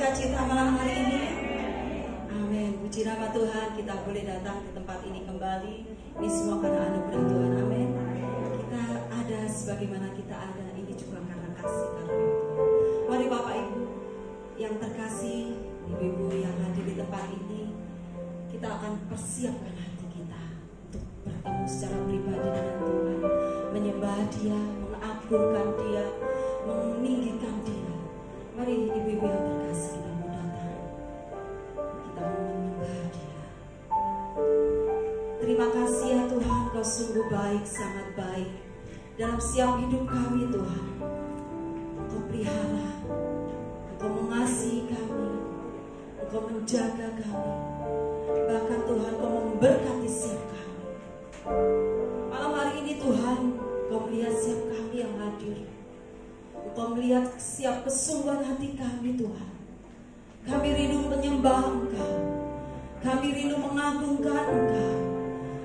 sukacita malam hari ini. Amin. Puji nama Tuhan, kita boleh datang ke tempat ini kembali. Ini semua karena anugerah Tuhan. Amin. Kita ada sebagaimana kita ada, ini juga karena kasih karunia Tuhan. Mari Bapak Ibu yang terkasih, Ibu-ibu yang hadir di tempat ini, kita akan persiapkan hati kita untuk bertemu secara pribadi dengan Tuhan, menyembah Dia, mengagungkan Dia, meninggikan Dia. Mari ibu-ibu yang terkasih, kita mau datang, kita mau menyembah Dia. Terima kasih ya Tuhan, Kau sungguh baik, sangat baik dalam setiap hidup kami Tuhan. Kau pelihara, Engkau mengasihi kami, Engkau menjaga kami, bahkan Tuhan Kau memberkati setiap kami. Malam hari ini Tuhan, Kau melihat setiap kami yang hadir. Engkau melihat setiap kesungguhan hati kami Tuhan. Kami rindu menyembah Engkau, kami rindu mengagungkan Engkau,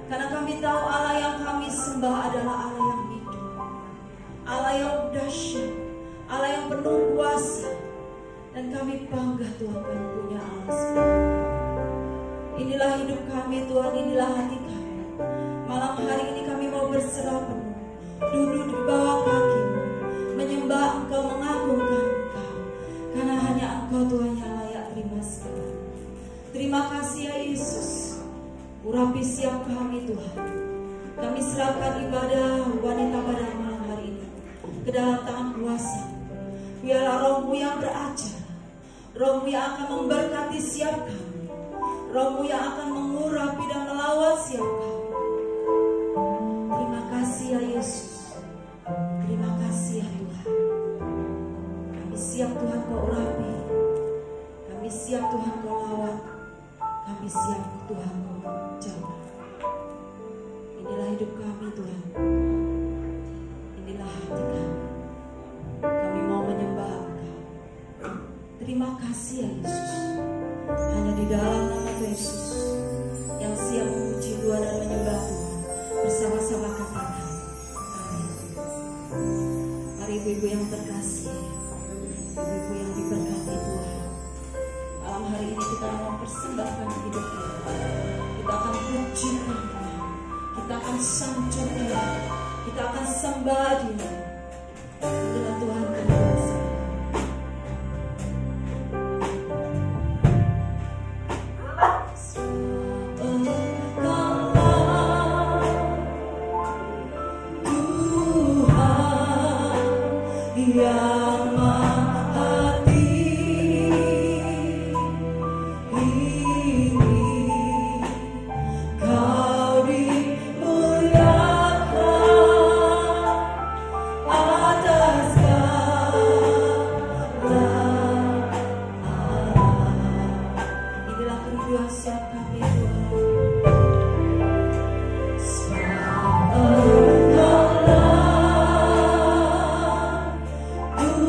karena kami tahu Allah yang kami sembah adalah Allah yang hidup, Allah yang dahsyat, Allah yang penuh kuasa. Dan kami bangga Tuhan kami punya Allah seperti itu. Inilah hidup kami Tuhan, inilah hati kami. Malam hari ini kami mau berserah penuh, duduk di bawah kaki-Mu, menyembah Engkau, mengagungkan Engkau, karena hanya Engkau Tuhan yang layak terima segala. Terima kasih ya Yesus, urapi siap kami Tuhan. Kami serahkan ibadah wanita pada malam hari ini ke dalam tangan kuasa. Biarlah Roh-Mu yang berajar, Roh-Mu yang akan memberkati siap kami, Roh-Mu yang akan mengurapi dan melawat siap kami. Terima kasih ya Yesus, terima kasih ya Tuhan. Kami siap Tuhan Kau urapi, kami siap Tuhan Kau lawat, kami siap Tuhan Kau jawab. Inilah hidup kami Tuhan, inilah hati kami. Kami mau menyembah Engkau. Terima kasih ya Yesus. Hanya di dalam nama Yesus yang siap memuji Tuhan dan menyembah Tuhan, bersama-sama katakan amin. Mari ibu-ibu yang terkasih, ibu-ibu yang diberkati Tuhan, malam hari ini kita mau persembahkan hidup kita. Kita akan puji Tuhan, kita akan sanjung Dia, kita akan sembah Dia. Itulah Tuhan berkuasa. Yang Maha Tinggi, Kau dimuliakan atas segala alam. Inilah kerinduan siap kami Tuhan. Tuhan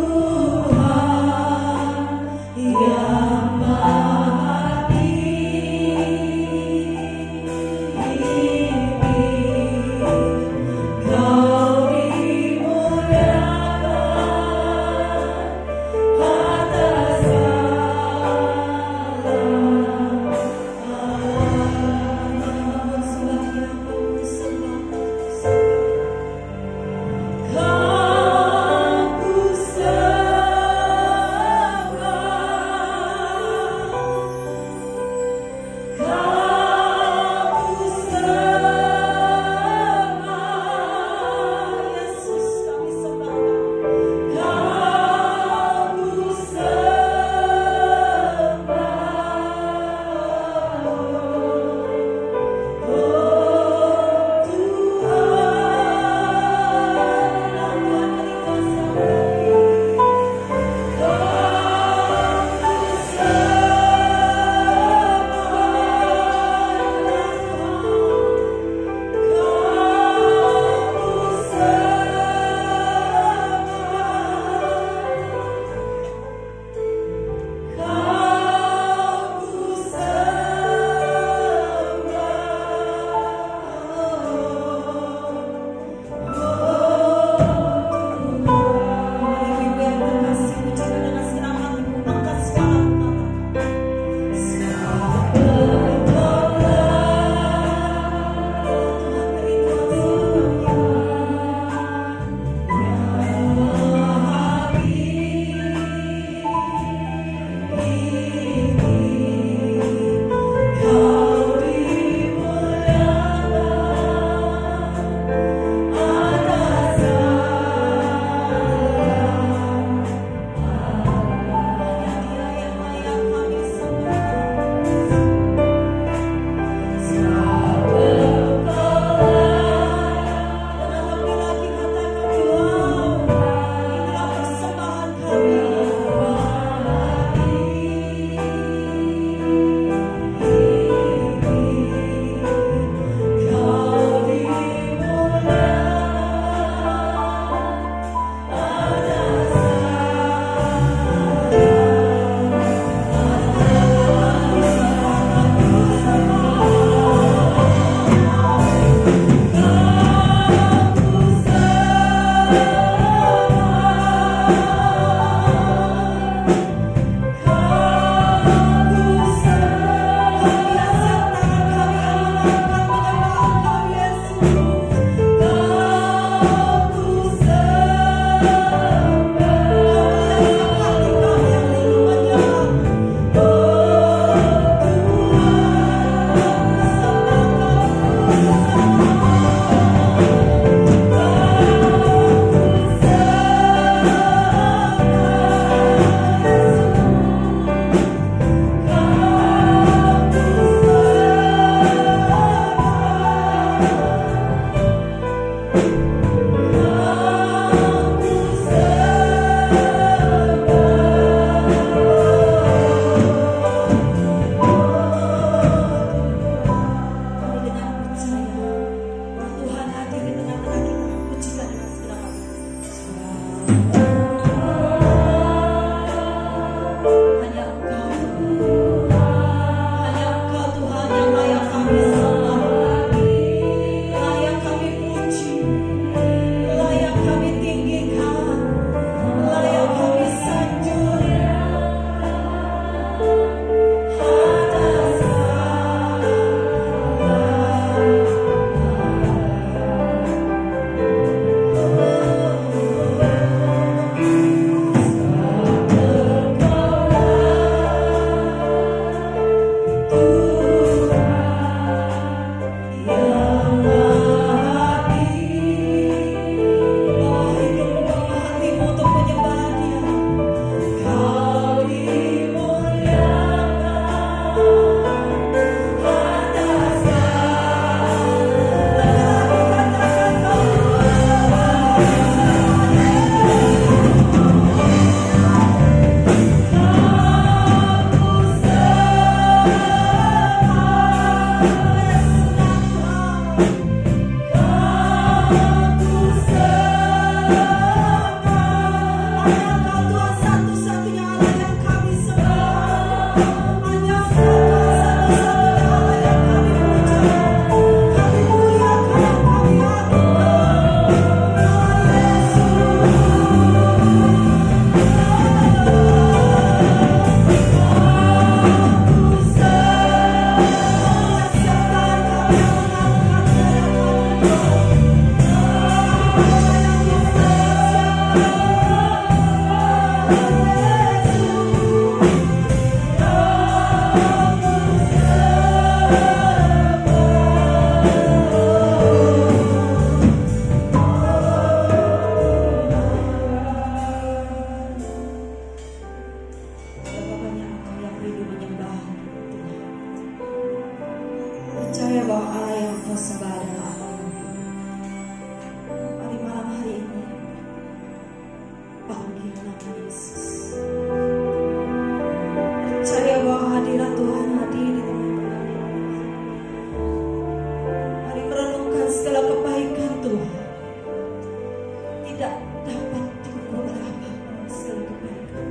tidak dapat diukur oleh apapun segala kebaikan.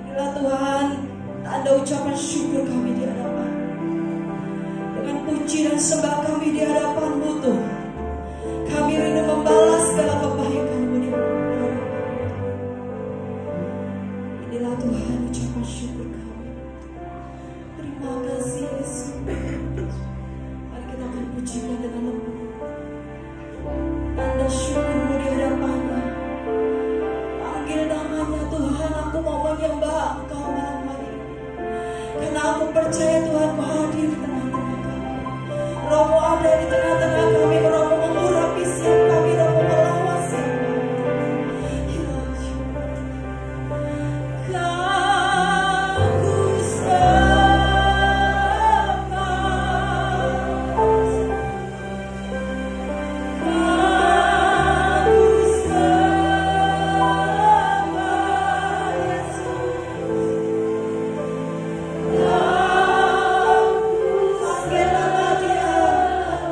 Inilah Tuhan tanda ucapan syukur kami di hadapan. Dengan puji dan sembah kami di hadapan-Mu Tuhan, kami rindu membalas segala kebaikan-Mu di hadapan. Inilah Tuhan ucapan syukur kami. Terima kasih Yesus. Mari kita akan pujikan dengan lembut. Tanda syukur-Mu di hadapannya. Panggil namanya Tuhan, aku mau menyembah Engkau malam hari ini. Karena aku percaya Tuhan Kau hadir di tengah-tengah kami. Roh-Mu ada di tengah-tengah kami. Roh-Mu mengurapi siap kami. Roh-Mu melawan siap kami.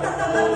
Katakan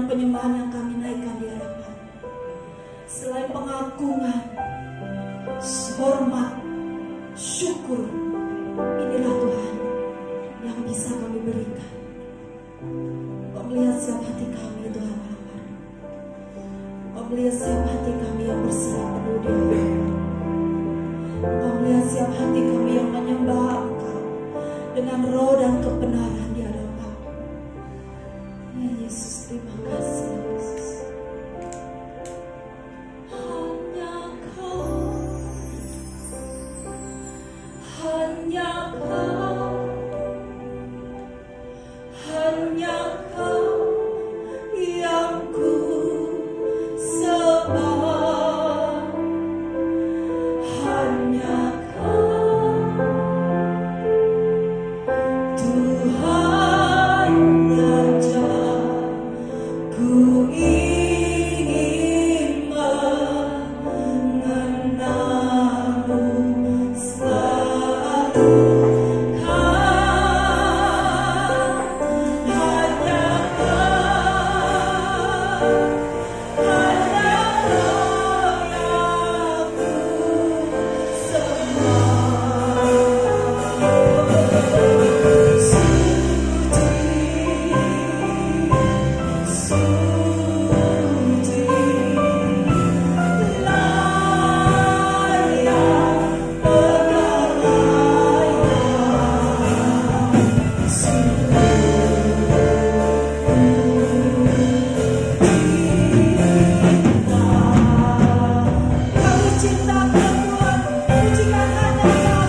penyembahan yang kami naikkan di hadapan, selain pengagungan, hormat, syukur, inilah Tuhan yang bisa kami berikan. Kau melihat siap hati kami Tuhan Allah. Kau melihat siap hati kami yang bersiap penuh di hadapan. Kau melihat siap hati kami yang menyembah Engkau dengan roh dan kebenaran di hadapan. Ya Yesus, terima kasih Yesus. Hanya Kau, hanya Kau, hanya Kau yang ku sembah. Hanya Kau, Tuhan Raja, ku ingin mengenalmu selalu. Hanya Kau, hanya Kau yang ku sembah. Suci, layak kami cinta Tuhan, pujikan hanya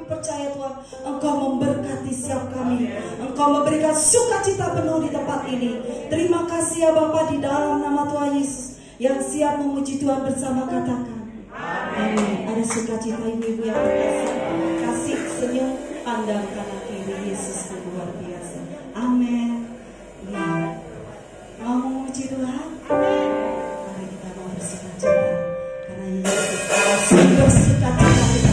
percaya Tuhan, Engkau memberkati setiap kami. Engkau memberikan sukacita penuh di tempat ini. Terima kasih ya Bapa, di dalam nama Tuhan Yesus. Yang siap memuji Tuhan bersama katakan amin. Ada sukacita ibu-ibu yang berkasih, kasih senyum pandang kanan kiri. Yesus luar biasa. Amin. Ya. Mau memuji Tuhan? Mari kita mau bersukacita karena Yesus sumber sukacita kita.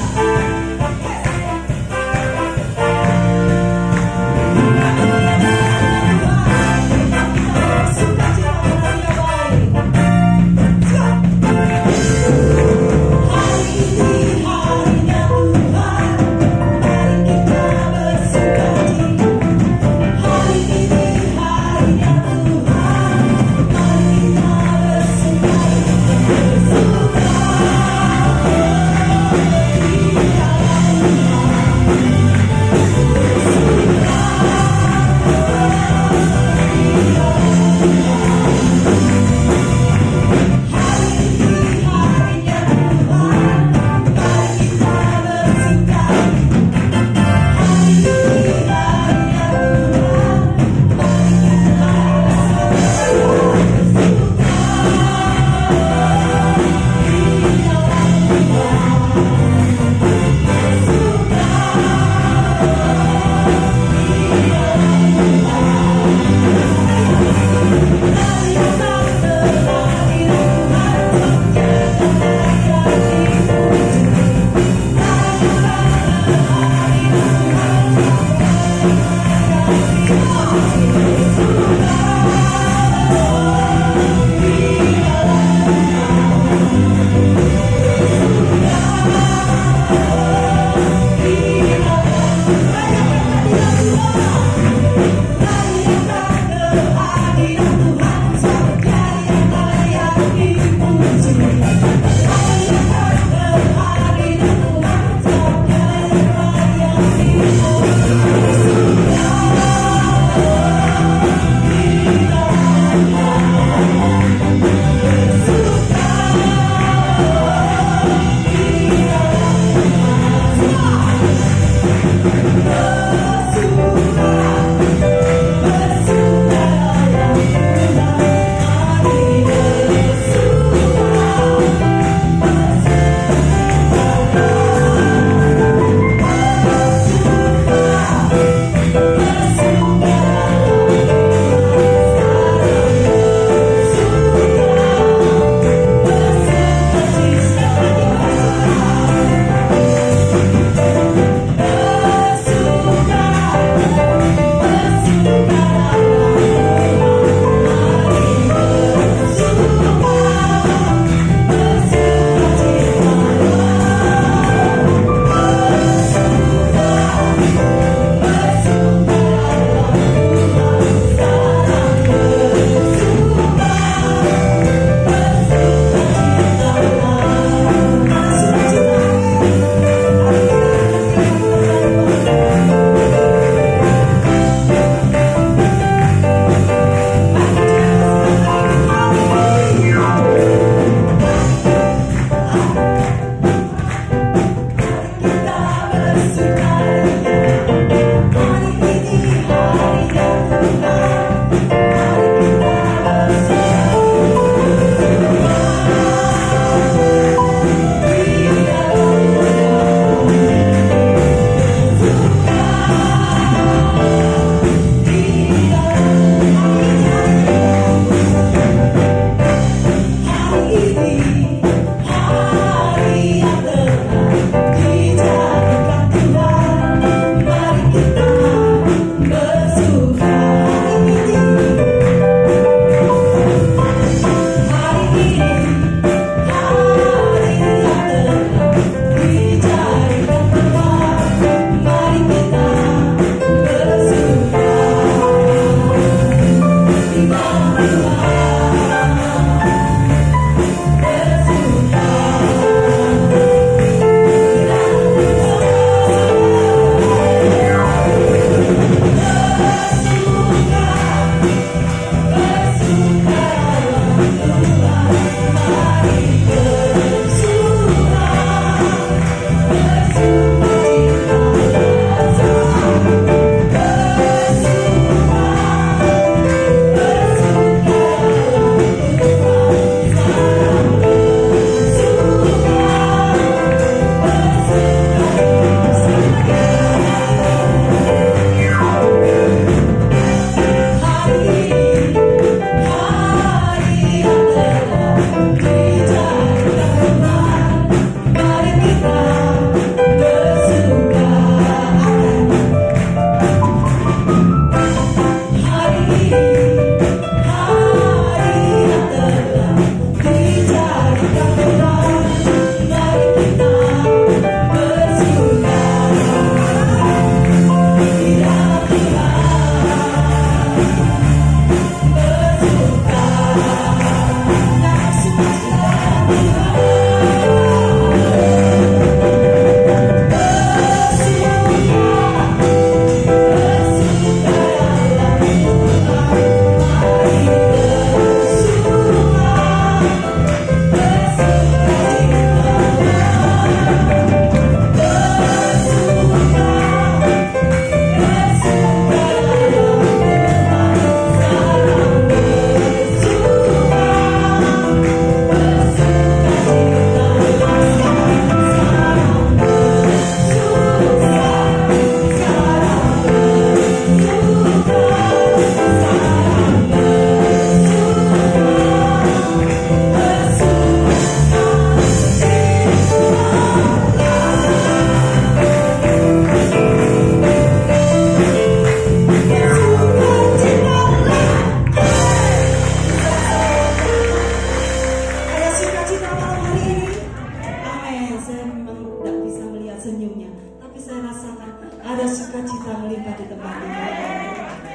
saya rasakan ada sukacita melimpah di tempat ini.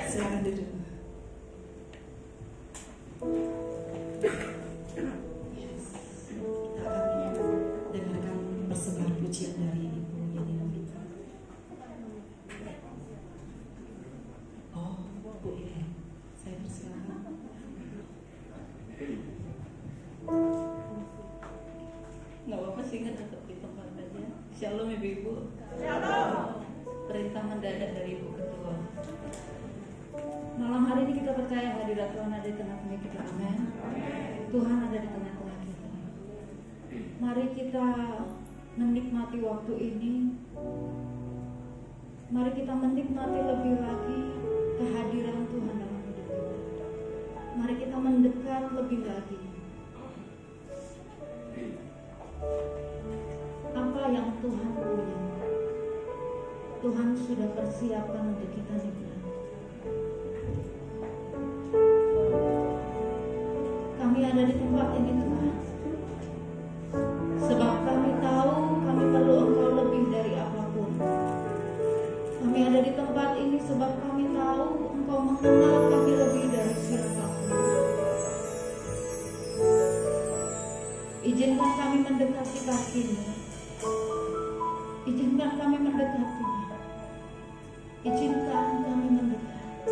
Silakan duduk. Yes. Kita akan dengarkan persembahan pujian dari Ibu Yeni Novita. Oh, Bu Ile, saya persilakan. Nggak apa-apa sih, nggak tetap di tempat aja. Shalom Ibu-Ibu. Shalom. Perintah mendadak dari Ibu Ketua. Malam hari ini kita percaya hadirat Tuhan ada di tengah-tengah kita. Amin. Tuhan ada di tengah-tengah kita. Mari kita menikmati waktu ini. Mari kita menikmati lebih lagi kehadiran Tuhan dalam hidup kita. Mari kita mendekat lebih lagi. Apa yang Tuhan punya, Tuhan sudah persiapkan untuk kita nikmati. Kami ada di tempat ini Tuhan, sebab kami tahu kami perlu Engkau lebih dari apapun. Kami ada di tempat ini sebab kami tahu Engkau mengenal kami lebih dari siapapun. Izinkan kami mendekati kaki-Mu. Izinkan kami mendekat Tuhan. Izinkan kami mendekat.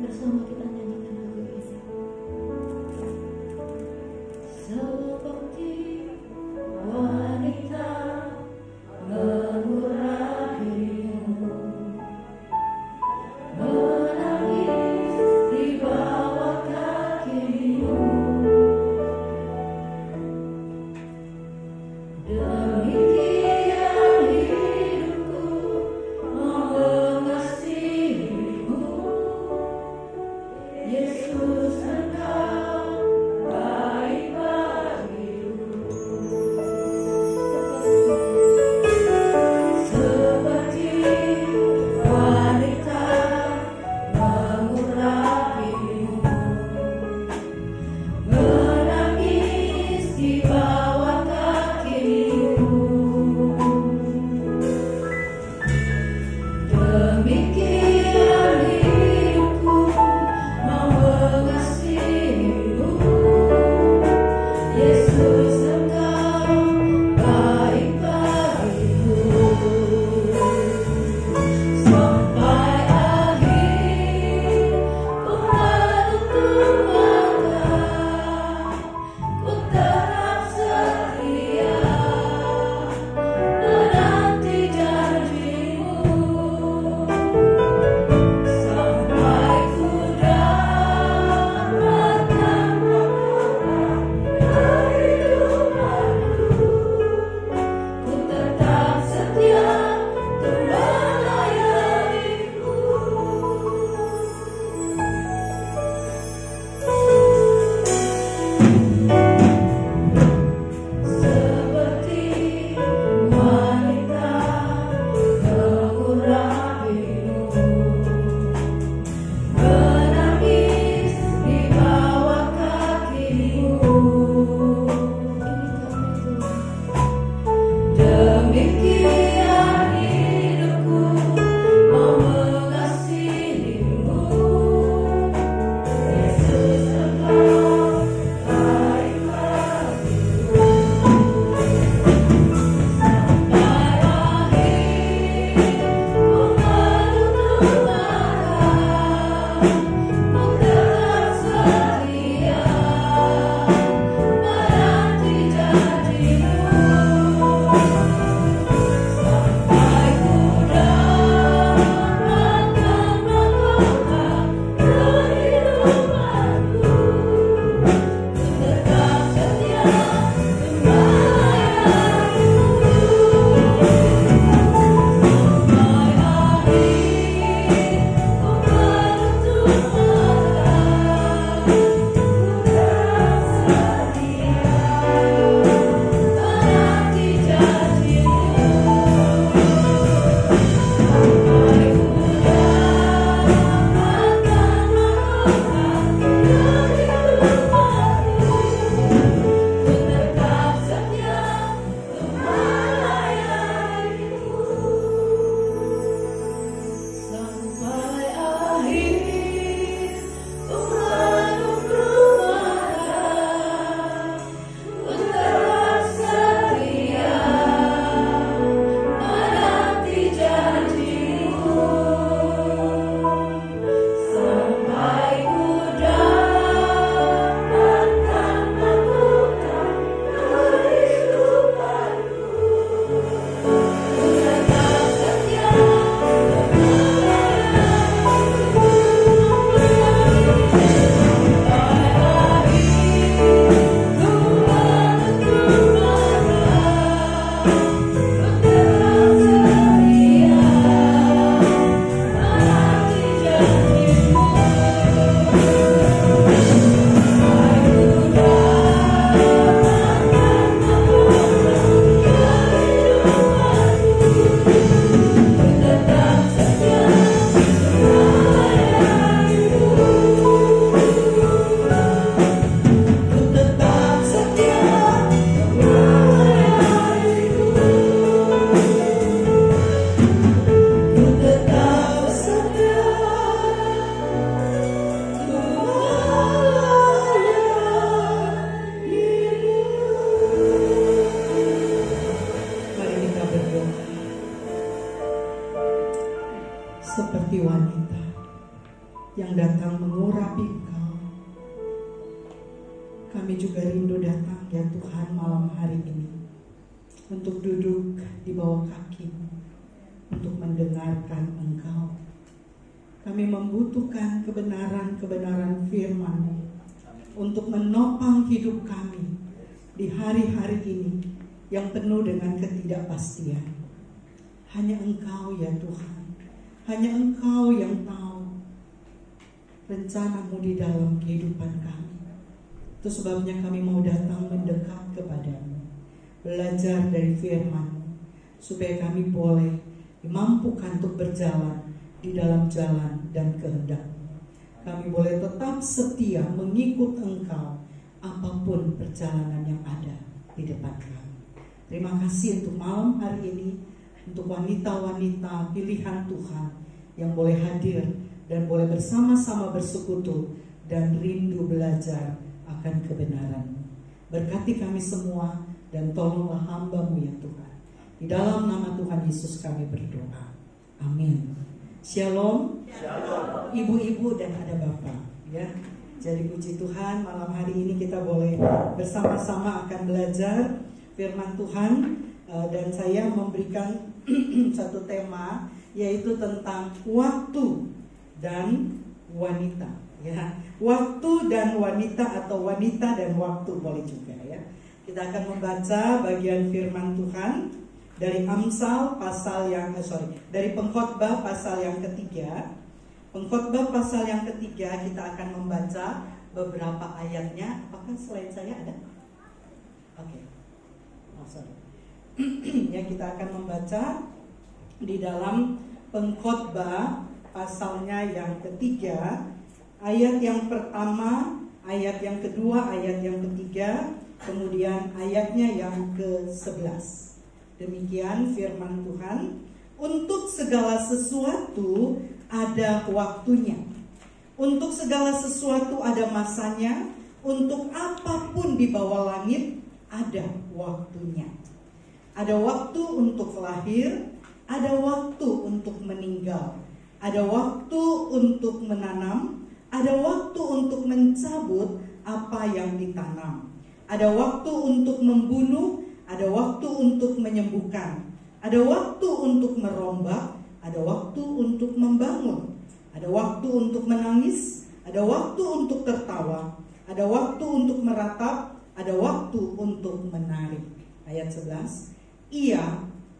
Bersama kita nyanyikan lagu ini. Seperti wanita mengurapimu, menangis di bawah kaki-Mu. Demikian hidupku mengasihi-Mu, Yesus, Engkau baik bagiku. Seperti wanita mengurapimu, menangis di bawah kaki-Mu. Demikian hidupku mengasihi-Mu, Yesus, Engkau baik bagiku. Sampai akhir ku menutup mata, ku tetap setia menanti janji-Mu. Sampai ku dapatkan kehidupan juga rindu datang ya Tuhan malam hari ini untuk duduk di bawah kaki-Mu, untuk mendengarkan Engkau. Kami membutuhkan kebenaran-kebenaran firman-Mu untuk menopang hidup kami di hari-hari ini yang penuh dengan ketidakpastian. Hanya Engkau ya Tuhan, hanya Engkau yang tahu rencana-Mu di dalam kehidupan kami. Itu sebabnya kami mau datang mendekat kepadamu, belajar dari firman-Mu, supaya kami boleh dimampukan untuk berjalan di dalam jalan dan kehendak-Mu. Kami boleh tetap setia mengikut Engkau apapun perjalanan yang ada di depan kami. Terima kasih untuk malam hari ini, untuk wanita-wanita pilihan Tuhan yang boleh hadir dan boleh bersama-sama bersekutu dan rindu belajar akan kebenaran. Berkati kami semua dan tolonglah hamba-Mu ya Tuhan. Di dalam nama Tuhan Yesus kami berdoa. Amin. Shalom. Shalom. Ibu-ibu dan ada bapak ya. Jadi puji Tuhan, malam hari ini kita boleh bersama-sama akan belajar firman Tuhan, dan saya memberikan satu tema, yaitu tentang waktu dan wanita ya. Waktu dan wanita, atau wanita dan waktu boleh juga ya. Kita akan membaca bagian firman Tuhan dari Amsal pasal yang dari Pengkhotbah pasal yang ketiga. Pengkhotbah pasal yang ketiga, kita akan membaca beberapa ayatnya. Apakah selain saya ada? Oke. Ya, kita akan membaca di dalam Pengkhotbah pasalnya yang ketiga, ayat yang pertama, ayat yang kedua, ayat yang ketiga, kemudian ayatnya yang ke-11. Demikian firman Tuhan. Untuk segala sesuatu ada waktunya. Untuk segala sesuatu ada masanya. Untuk apapun di bawah langit ada waktunya. Ada waktu untuk lahir, ada waktu untuk meninggal, ada waktu untuk menanam, ada waktu untuk mencabut apa yang ditanam, ada waktu untuk membunuh, ada waktu untuk menyembuhkan, ada waktu untuk merombak, ada waktu untuk membangun, ada waktu untuk menangis, ada waktu untuk tertawa, ada waktu untuk meratap, ada waktu untuk menari. Ayat 11, Ia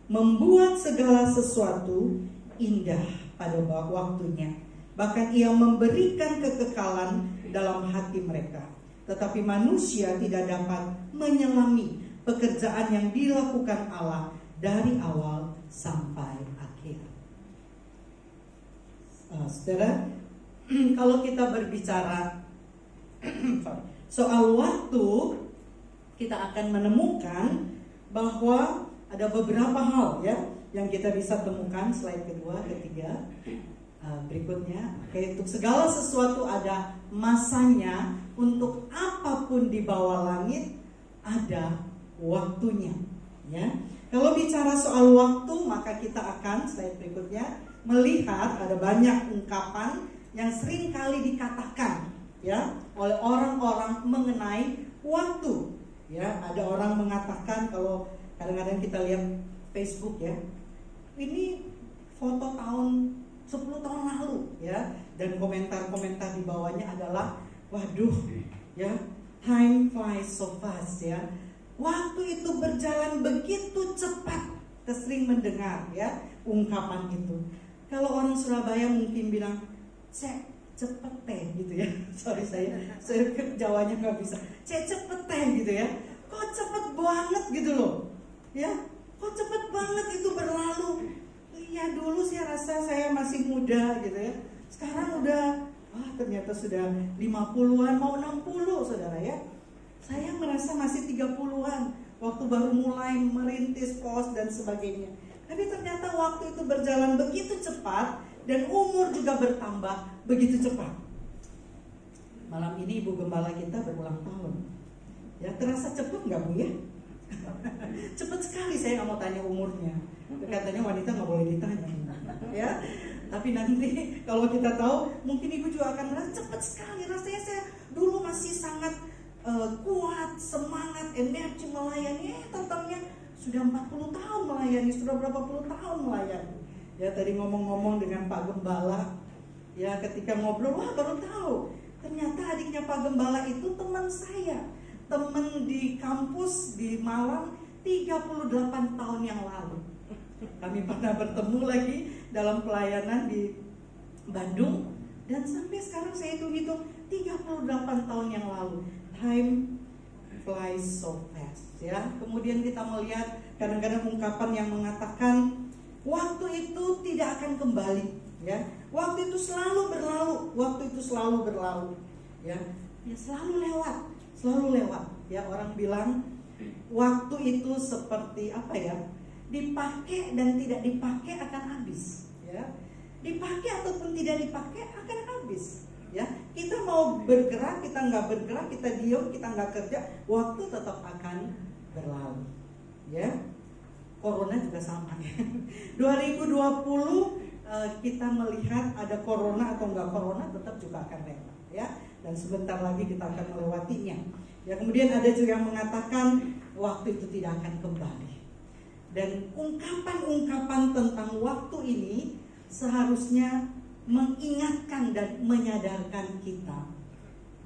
membuat segala sesuatu indah pada waktunya, bahkan Ia memberikan kekekalan dalam hati mereka. Tetapi manusia tidak dapat menyelami pekerjaan yang dilakukan Allah dari awal sampai akhir. Saudara, kalau kita berbicara soal waktu, kita akan menemukan bahwa ada beberapa hal ya yang kita bisa temukan. Slide kedua, ketiga, berikutnya. Oke, untuk segala sesuatu ada masanya, untuk apapun di bawah langit ada waktunya ya. Kalau bicara soal waktu, maka kita akan slide berikutnya melihat ada banyak ungkapan yang sering kali dikatakan ya oleh orang-orang mengenai waktu ya. Ada orang mengatakan, kalau kadang-kadang kita lihat Facebook ya, ini foto tahun 10 tahun lalu ya, dan komentar-komentar di bawahnya adalah waduh ya, time flies so fast ya. Waktu itu berjalan begitu cepat. Kita sering mendengar ya ungkapan itu. Kalau orang Surabaya mungkin bilang, "Cek cepet teh," gitu ya. Sorry, saya Jawanya nggak bisa. "Cek cepet teh," gitu ya. Kok cepet banget gitu loh. Ya, kok cepet banget itu berlalu. Iya, dulu saya rasa saya masih muda gitu ya. Sekarang udah, ternyata sudah 50-an mau 60 saudara ya. Saya merasa masih 30-an waktu baru mulai merintis pos dan sebagainya. Tapi ternyata waktu itu berjalan begitu cepat dan umur juga bertambah begitu cepat. Malam ini Ibu Gembala kita berulang tahun. Ya, terasa cepat nggak Bu ya? Cepat sekali. Saya nggak mau tanya umurnya. Katanya wanita nggak boleh ditanya. Ya, tapi nanti kalau kita tahu, mungkin Ibu juga akan merasa cepat sekali. Rasanya saya dulu masih sangat kuat, semangat, energi melayani. Tampaknya sudah 40 tahun melayani, sudah berapa puluh tahun melayani. Ya, tadi ngomong-ngomong dengan Pak Gembala, ya ketika ngobrol, wah baru tahu ternyata adiknya Pak Gembala itu teman saya, teman di kampus di Malang 38 tahun yang lalu. Kami pernah bertemu lagi dalam pelayanan di Bandung, dan sampai sekarang saya hitung-hitung 38 tahun yang lalu. Time flies so fast, ya. Kemudian kita melihat kadang-kadang ungkapan yang mengatakan waktu itu tidak akan kembali, ya. Waktu itu selalu berlalu, waktu itu selalu berlalu, ya. Ya, selalu lewat, ya. Orang bilang waktu itu seperti apa ya? Dipakai dan tidak dipakai akan habis, ya. Dipakai ataupun tidak dipakai akan habis, ya. Kita mau bergerak, kita nggak bergerak, kita diam, kita nggak kerja, waktu tetap akan berlalu, ya. Corona juga sama, ya. 2020 kita melihat ada corona atau nggak corona tetap juga akan lewat, ya. Dan sebentar lagi kita akan melewatinya. Ya, kemudian ada juga yang mengatakan waktu itu tidak akan kembali. Dan ungkapan-ungkapan tentang waktu ini seharusnya mengingatkan dan menyadarkan kita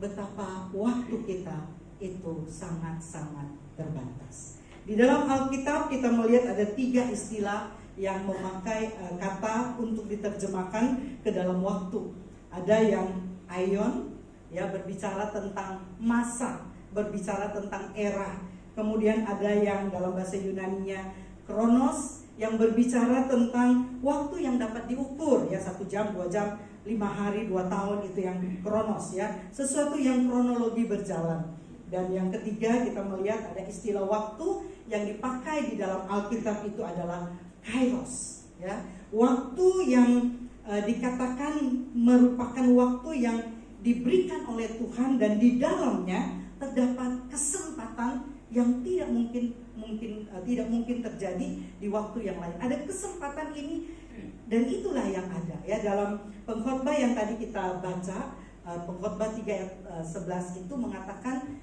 betapa waktu kita itu sangat-sangat terbatas. Di dalam Alkitab kita melihat ada 3 istilah yang memakai kata untuk diterjemahkan ke dalam waktu. Ada yang aion, ya, berbicara tentang masa, berbicara tentang era. Kemudian ada yang dalam bahasa Yunaninya kronos, yang berbicara tentang waktu yang dapat diukur, ya, 1 jam, 2 jam, 5 hari, 2 tahun, itu yang kronos, ya, sesuatu yang kronologi berjalan. Dan yang ketiga kita melihat ada istilah waktu yang dipakai di dalam Alkitab itu adalah kairos, ya, waktu yang dikatakan merupakan waktu yang diberikan oleh Tuhan dan di dalamnya terdapat kesempatan yang tidak mungkin terjadi di waktu yang lain. Ada kesempatan ini dan itulah yang ada, ya, dalam pengkhotbah yang tadi kita baca, pengkhotbah 3 ayat 11 itu mengatakan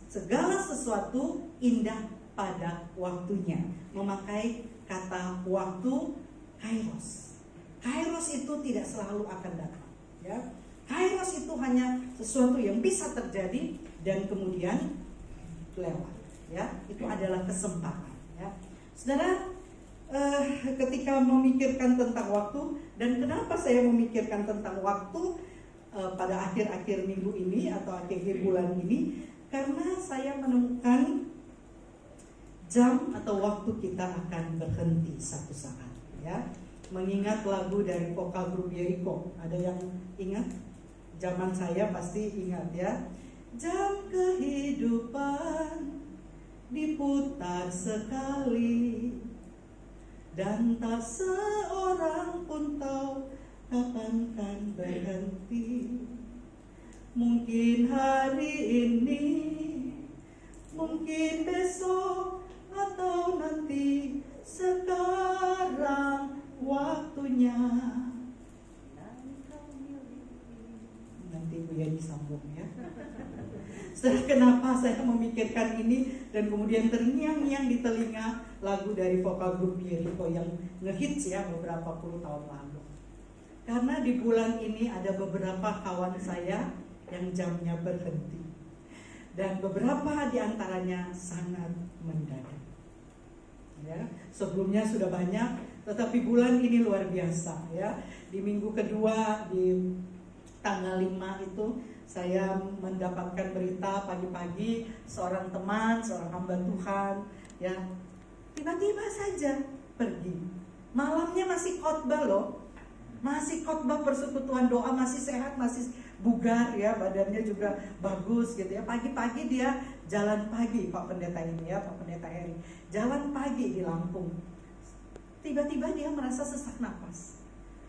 segala sesuatu indah pada waktunya, memakai kata waktu kairos. Kairos itu tidak selalu akan datang, ya. Kairos itu hanya sesuatu yang bisa terjadi dan kemudian lewat, ya. Itu adalah kesempatan, ya. Saudara, ketika memikirkan tentang waktu, dan kenapa saya memikirkan tentang waktu pada akhir-akhir minggu ini atau akhir bulan ini, karena saya menemukan jam atau waktu kita akan berhenti satu saat, ya. Mengingat lagu dari vokal grup Jericho, ada yang ingat? Zaman saya pasti ingat, ya. Jam kehidupan diputar sekali dan tak seorang pun tahu kapan kan berhenti. Mungkin hari ini, mungkin besok, atau nanti. Sekarang waktunya. Nanti Bu Yani sambung, ya. Setelah kenapa saya memikirkan ini dan kemudian terngiang-ngiang di telinga lagu dari vokal grup Jericho yang ngehits, ya, beberapa puluh tahun lalu. Karena di bulan ini ada beberapa kawan saya yang jamnya berhenti dan beberapa diantaranya sangat mendadak, ya. Sebelumnya sudah banyak, tetapi bulan ini luar biasa, ya. Di minggu kedua di tanggal 5 itu saya mendapatkan berita pagi-pagi seorang teman, seorang hamba Tuhan, ya, tiba-tiba saja pergi. Malamnya masih khotbah loh, masih khotbah persekutuan doa, masih sehat, masih bugar, ya, badannya juga bagus gitu, ya. Pagi-pagi dia jalan pagi, Pak Pendeta ini, ya, Pak Pendeta Heri, jalan pagi di Lampung. Tiba-tiba dia merasa sesak napas.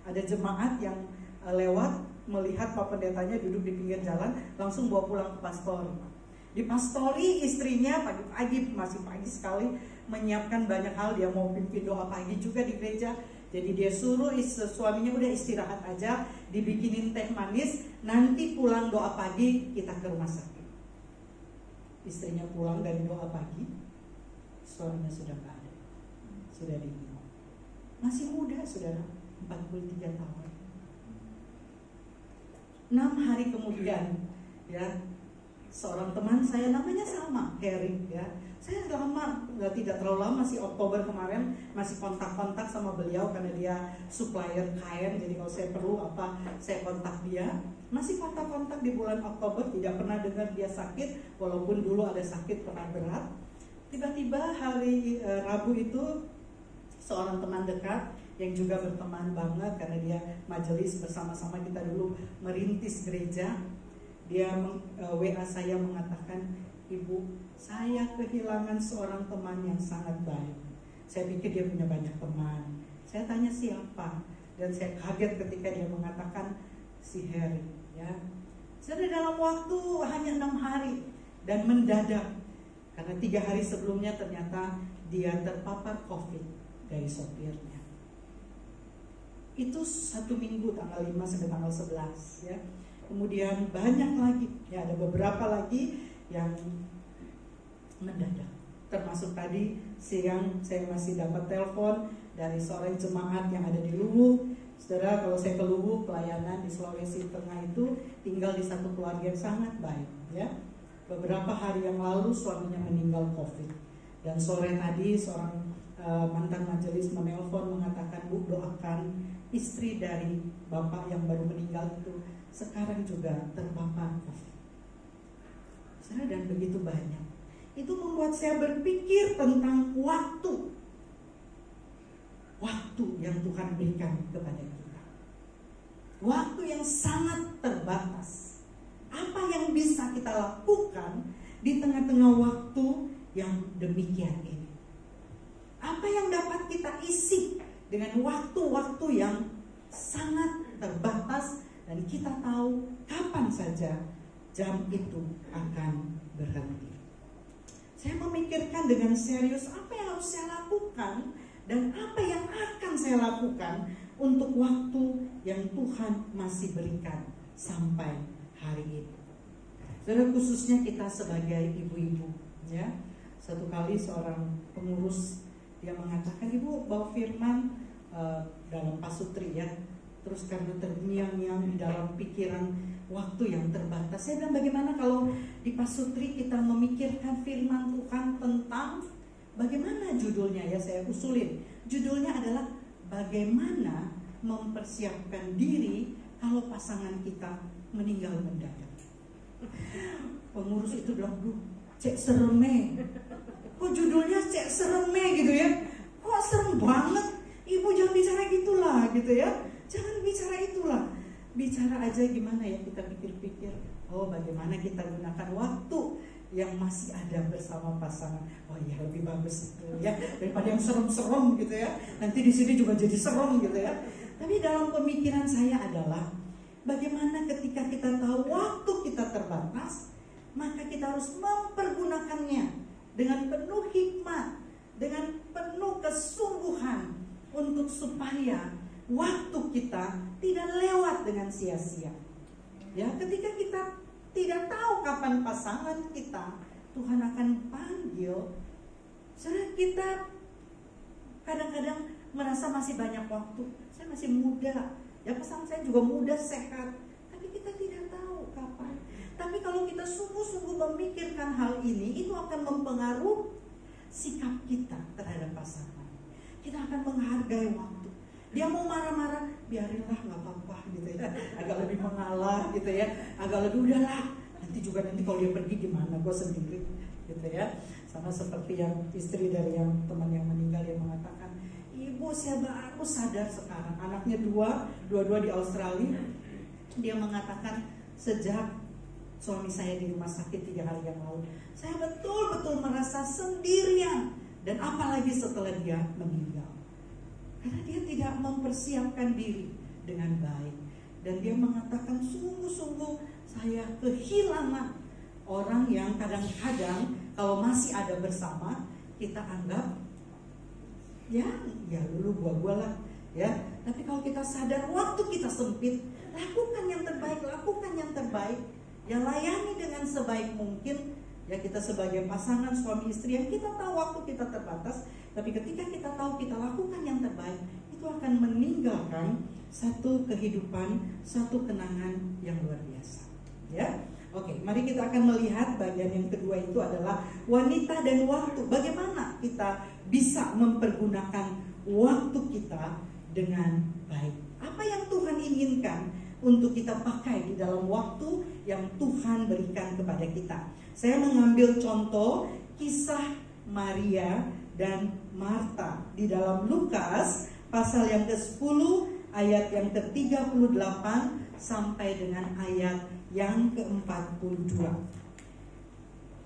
Ada jemaat yang lewat melihat Pak Pendetanya duduk di pinggir jalan, langsung bawa pulang ke pastori. Di pastori istrinya pagi-pagi, masih pagi sekali, menyiapkan banyak hal. Dia mau pimpin doa pagi juga di gereja. Jadi dia suruh suaminya udah istirahat aja, dibikinin teh manis, nanti pulang doa pagi kita ke rumah sakit. istrinya pulang dari doa pagi, suaminya sudah nggak ada, sudah dibunuh. Masih muda, saudara, 43 tahun. 6 hari kemudian, ya, seorang teman saya namanya sama, Harry, ya. Saya lama, tidak terlalu lama sih, Oktober kemarin masih kontak-kontak sama beliau karena dia supplier kain. Jadi kalau saya perlu apa, saya kontak dia. Masih kontak-kontak di bulan Oktober, tidak pernah dengar dia sakit, walaupun dulu ada sakit pernah berat. Tiba-tiba hari Rabu itu seorang teman dekat yang juga berteman banget karena dia majelis bersama-sama kita dulu merintis gereja. Dia WA saya mengatakan, "Ibu, saya kehilangan seorang teman yang sangat baik." Saya pikir dia punya banyak teman. Saya tanya siapa, dan saya kaget ketika dia mengatakan si Harry. Ya, sudah dalam waktu hanya 6 hari dan mendadak, karena 3 hari sebelumnya ternyata dia terpapar COVID dari sopirnya. Itu 1 minggu tanggal 5 sampai tanggal 11 ya. Kemudian banyak lagi, ya ada beberapa lagi yang mendadak. Termasuk tadi siang saya masih dapat telepon dari seorang jemaat yang ada di Luwu. Saudara, kalau saya ke Luwu, pelayanan di Sulawesi Tengah itu tinggal di satu keluarga yang sangat baik ya. Beberapa hari yang lalu suaminya meninggal COVID. Dan sore tadi seorang mantan majelis menelpon mengatakan, "Bu, doakan istri dari bapak yang baru meninggal itu sekarang juga terpapar COVID." Saudara, dan begitu banyak. Itu membuat saya berpikir tentang waktu yang Tuhan berikan kepada kita. Waktu yang sangat terbatas. Apa yang bisa kita lakukan di tengah-tengah waktu yang demikian ini? Apa yang dapat kita isi dengan waktu-waktu yang sangat terbatas dan kita tahu kapan saja jam itu akan berhenti. Saya memikirkan dengan serius apa yang harus saya lakukan dan apa yang akan saya lakukan untuk waktu yang Tuhan masih berikan sampai hari ini. Saudara, khususnya kita sebagai ibu-ibu, ya. Satu kali seorang pengurus dia mengatakan, "Ibu bawa firman dalam pasutri ya." Terus karena terngiang-ngiang di dalam pikiran waktu yang terbatas, saya bilang, bagaimana kalau di pasutri kita memikirkan firman Tuhan tentang bagaimana judulnya ya, saya usulin. Judulnya adalah bagaimana mempersiapkan diri kalau pasangan kita meninggal mendadak. Pengurus itu bilang, "Duh, cek sereme. Kok judulnya cek sereme gitu ya? Kok serem banget? Ibu jangan bicara gitulah gitu ya. Jangan bicara itulah. Bicara aja gimana ya kita pikir-pikir. Oh, bagaimana kita gunakan waktu yang masih ada bersama pasangan. Oh iya, lebih bagus itu ya daripada yang serem-serem gitu ya. Nanti di sini juga jadi serem gitu ya. Tapi dalam pemikiran saya adalah bagaimana ketika kita tahu waktu kita terbatas, maka kita harus mempergunakannya dengan penuh hikmat, dengan penuh kesungguhan untuk supaya waktu kita tidak lewat dengan sia-sia. Ya, ketika kita tidak tahu kapan pasangan kita Tuhan akan panggil, saudara, kita kadang-kadang merasa masih banyak waktu. Saya masih muda, ya pasangan saya juga muda, sehat, tapi kita tidak tahu kapan. Tapi kalau kita sungguh-sungguh memikirkan hal ini, itu akan mempengaruhi sikap kita terhadap pasangan. Kita akan menghargai waktu. Dia mau marah-marah, biarinlah, nggak apa-apa gitu ya. Agak lebih mengalah gitu ya. Agak lebih udahlah. Nanti kalau dia pergi gimana? Gue sendiri gitu ya. Sama seperti yang istri dari yang teman yang meninggal yang mengatakan, "Ibu, saya baru sadar sekarang." Anaknya dua-dua di Australia. Dia mengatakan, sejak suami saya di rumah sakit 3 hari yang lalu, saya betul-betul merasa sendirian. Dan apalagi setelah dia meninggal. Karena dia tidak mempersiapkan diri dengan baik. Dan dia mengatakan, sungguh-sungguh saya kehilangan orang yang kadang-kadang kalau masih ada bersama, kita anggap ya dulu gua lah ya. Tapi kalau kita sadar waktu kita sempit, lakukan yang terbaik. Ya, layani dengan sebaik mungkin. Ya, kita sebagai pasangan suami istri yang kita tahu waktu kita terbatas, tapi ketika kita tahu kita lakukan yang terbaik, itu akan meninggalkan satu kehidupan, satu kenangan yang luar biasa. Ya, oke, mari kita akan melihat bagian yang kedua itu adalah wanita dan waktu. Bagaimana kita bisa mempergunakan waktu kita dengan baik? Apa yang Tuhan inginkan untuk kita pakai di dalam waktu yang Tuhan berikan kepada kita? Saya mengambil contoh kisah Maria dan Marta di dalam Lukas pasal yang ke-10 ayat yang ke-38 sampai dengan ayat yang ke-42.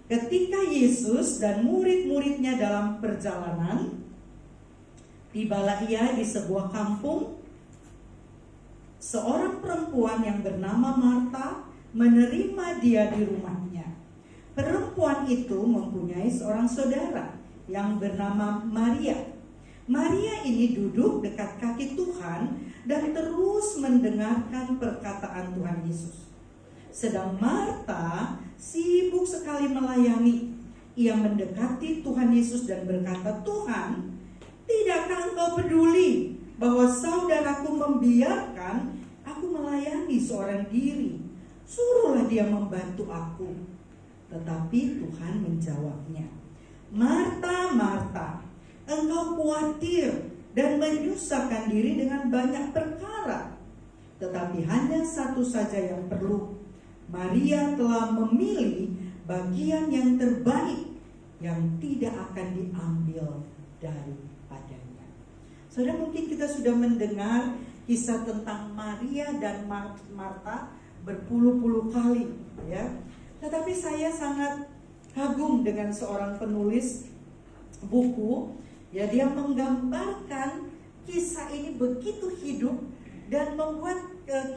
Ketika Yesus dan murid-muridnya dalam perjalanan, tibalah ia di sebuah kampung. Seorang perempuan yang bernama Marta menerima dia di rumahnya. Perempuan itu mempunyai seorang saudara yang bernama Maria. Maria ini duduk dekat kaki Tuhan dan terus mendengarkan perkataan Tuhan Yesus. Sedang Marta sibuk sekali melayani. Ia mendekati Tuhan Yesus dan berkata, "Tuhan, tidakkah Engkau peduli bahwa saudaraku membiarkan aku melayani seorang diri? Suruhlah dia membantu aku." Tetapi Tuhan menjawabnya, "Marta, Marta, engkau khawatir dan menyusahkan diri dengan banyak perkara. Tetapi hanya satu saja yang perlu. Maria telah memilih bagian yang terbaik yang tidak akan diambil daripadanya." Saudara, mungkin kita sudah mendengar kisah tentang Maria dan Marta berpuluh-puluh kali, ya. Tetapi saya sangat kagum dengan seorang penulis buku, ya, dia menggambarkan kisah ini begitu hidup dan membuat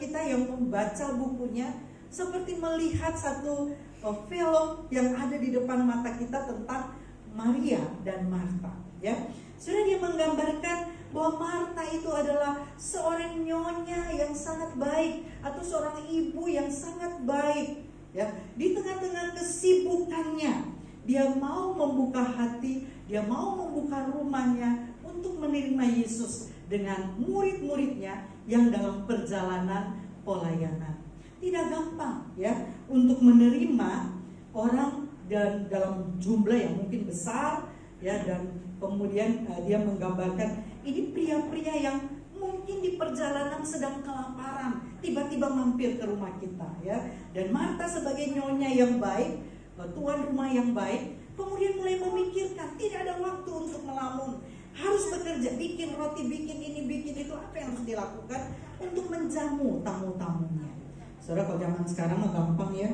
kita yang membaca bukunya seperti melihat satu film yang ada di depan mata kita tentang Maria dan Marta, ya. Sudah dia menggambarkan bahwa Marta itu adalah seorang nyonya yang sangat baik atau seorang ibu yang sangat baik. Ya, di tengah-tengah kesibukannya, dia mau membuka hati, dia mau membuka rumahnya untuk menerima Yesus dengan murid-muridnya yang dalam perjalanan pelayanan. Tidak gampang, ya, untuk menerima orang dan dalam jumlah yang mungkin besar, ya, dan kemudian dia menggambarkan ini pria-pria yang mungkin di perjalanan sedang kelaparan, tiba-tiba mampir ke rumah kita, ya. Dan Marta sebagai nyonya yang baik, tuan rumah yang baik, kemudian mulai memikirkan tidak ada waktu untuk melamun, harus bekerja, bikin roti, bikin ini, bikin itu, apa yang harus dilakukan untuk menjamu tamu-tamunya. Saudara, kalau zaman sekarang mah gampang, ya,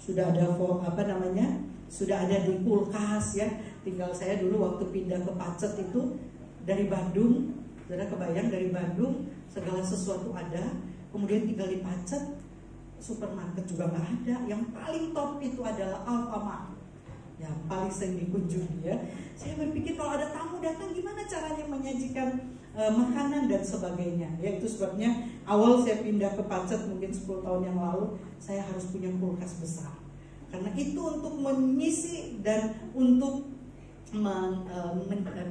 sudah ada sudah ada di kulkas, ya. Tinggal saya dulu waktu pindah ke Pacet itu dari Bandung. Saudara kebayang, dari Bandung segala sesuatu ada, kemudian tinggal di Pacet, supermarket juga nggak ada. Yang paling top itu adalah Alfamart, yang paling sering dikunjungi, ya. Saya berpikir kalau ada tamu datang gimana caranya menyajikan makanan dan sebagainya, ya. Itu sebabnya awal saya pindah ke Pacet mungkin 10 tahun yang lalu, saya harus punya kulkas besar, karena itu untuk mengisi dan untuk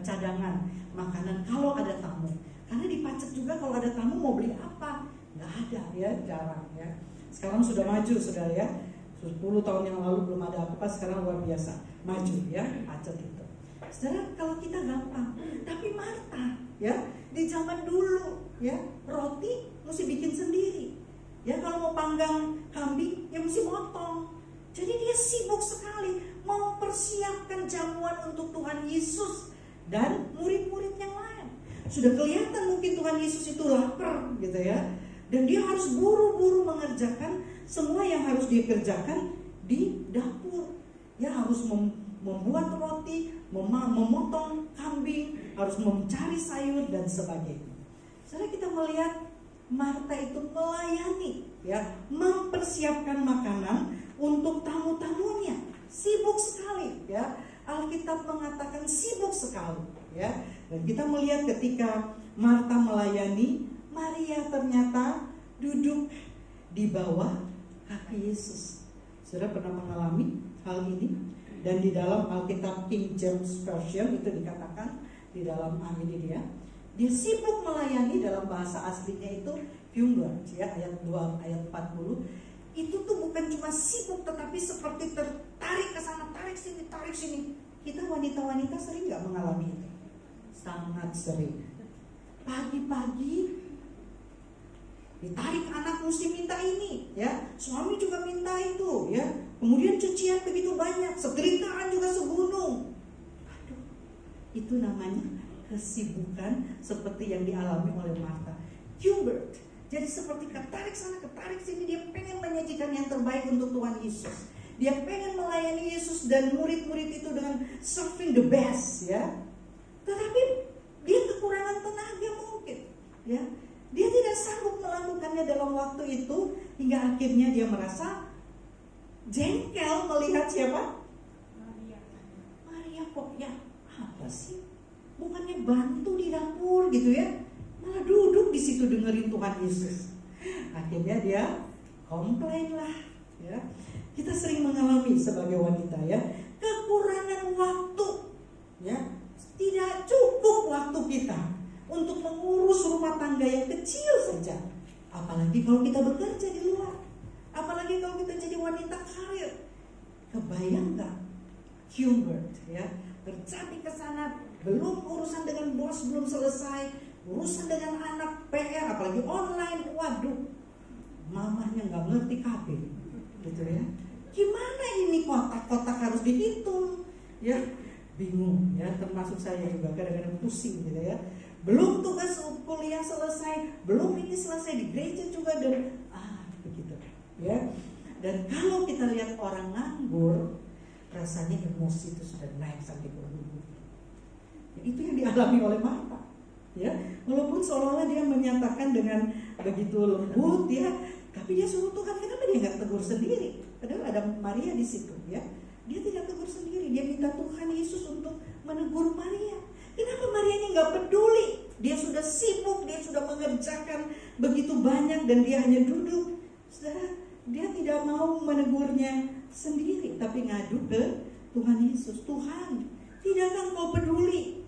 cadangan makanan kalau ada tamu. Karena di Pacet juga kalau ada tamu mau beli apa? Nggak ada, ya, jarang, ya. Sekarang sudah maju, saudara, ya. 10 tahun yang lalu belum ada apa-apa, sekarang luar biasa maju, ya, Pacet itu. Saudara, kalau kita gampang, tapi Marta, ya, di zaman dulu, ya, roti mesti bikin sendiri, ya. Kalau mau panggang kambing, ya mesti motong. Jadi dia sibuk sekali mempersiapkan jamuan untuk Tuhan Yesus dan murid-murid yang lain. Sudah kelihatan mungkin Tuhan Yesus itu lapar, gitu, ya. Dan dia harus buru-buru mengerjakan semua yang harus dia kerjakan di dapur. Ya, harus membuat roti, memotong kambing, harus mencari sayur dan sebagainya. Setelah kita melihat Marta itu melayani, ya, mempersiapkan makanan untuk tamu-tamunya, sibuk sekali, ya. Alkitab mengatakan sibuk sekali, ya. Dan kita melihat ketika Marta melayani, Maria ternyata duduk di bawah kaki Yesus. Saudara pernah mengalami hal ini? Dan di dalam Alkitab King James Version itu dikatakan di dalam ini dia sibuk melayani, dalam bahasa aslinya itu Hunger, ya, ayat 2 ayat 40. Itu tuh bukan cuma sibuk, tetapi seperti tertarik ke sana, tarik sini. Kita wanita-wanita sering nggak mengalami itu? Sangat sering. Pagi-pagi ditarik, anak mesti minta ini, ya, suami juga minta itu, ya. Kemudian cucian begitu banyak, setrikaan juga segunung. Aduh, itu namanya kesibukan seperti yang dialami oleh Martha. Hubert, jadi seperti ketarik sana, ketarik sini, dia pengen menyajikan yang terbaik untuk Tuhan Yesus. Dia pengen melayani Yesus dan murid-murid itu dengan serving the best, ya. Tetapi dia kekurangan tenaga mungkin, ya. Dia tidak sanggup melakukannya dalam waktu itu, hingga akhirnya dia merasa jengkel melihat siapa? Maria kok ya apa sih? Bukannya bantu di dapur gitu ya, malah duduk di situ dengerin Tuhan Yesus. Akhirnya dia komplain lah, ya. Kita sering mengalami sebagai wanita, ya, kekurangan waktu, ya. Tidak cukup waktu kita untuk mengurus rumah tangga yang kecil saja. Apalagi kalau kita bekerja di luar, apalagi kalau kita jadi wanita karir. Kebayang gak Hubert, ya, bercati ke sana, belum urusan dengan bos belum selesai, urusan dengan anak PR, apalagi online. Waduh, mamanya nggak ngerti kabeh, gitu ya. Gimana ini kotak-kotak harus dihitung, ya, bingung, ya. Termasuk saya juga kadang-kadang pusing, gitu ya. Belum tugas kuliah selesai, belum ini selesai di gereja juga, dan begitu, ya. Dan kalau kita lihat orang nganggur, rasanya emosi itu sudah naik sampai ke lubuk. Itu yang dialami oleh Martha, ya. Walaupun seolah-olah dia menyatakan dengan begitu lembut, ya, tapi dia suruh Tuhan, kenapa dia nggak tegur sendiri? Padahal ada Maria di situ, ya. Dia tidak tegur sendiri, dia minta Tuhan Yesus untuk menegur Maria. Kenapa Maria ini nggak peduli? Dia sudah sibuk, dia sudah mengerjakan begitu banyak dan dia hanya duduk. Saudara, dia tidak mau menegurnya sendiri, tapi ngadu ke Tuhan Yesus. Tuhan, tidakkah Engkau peduli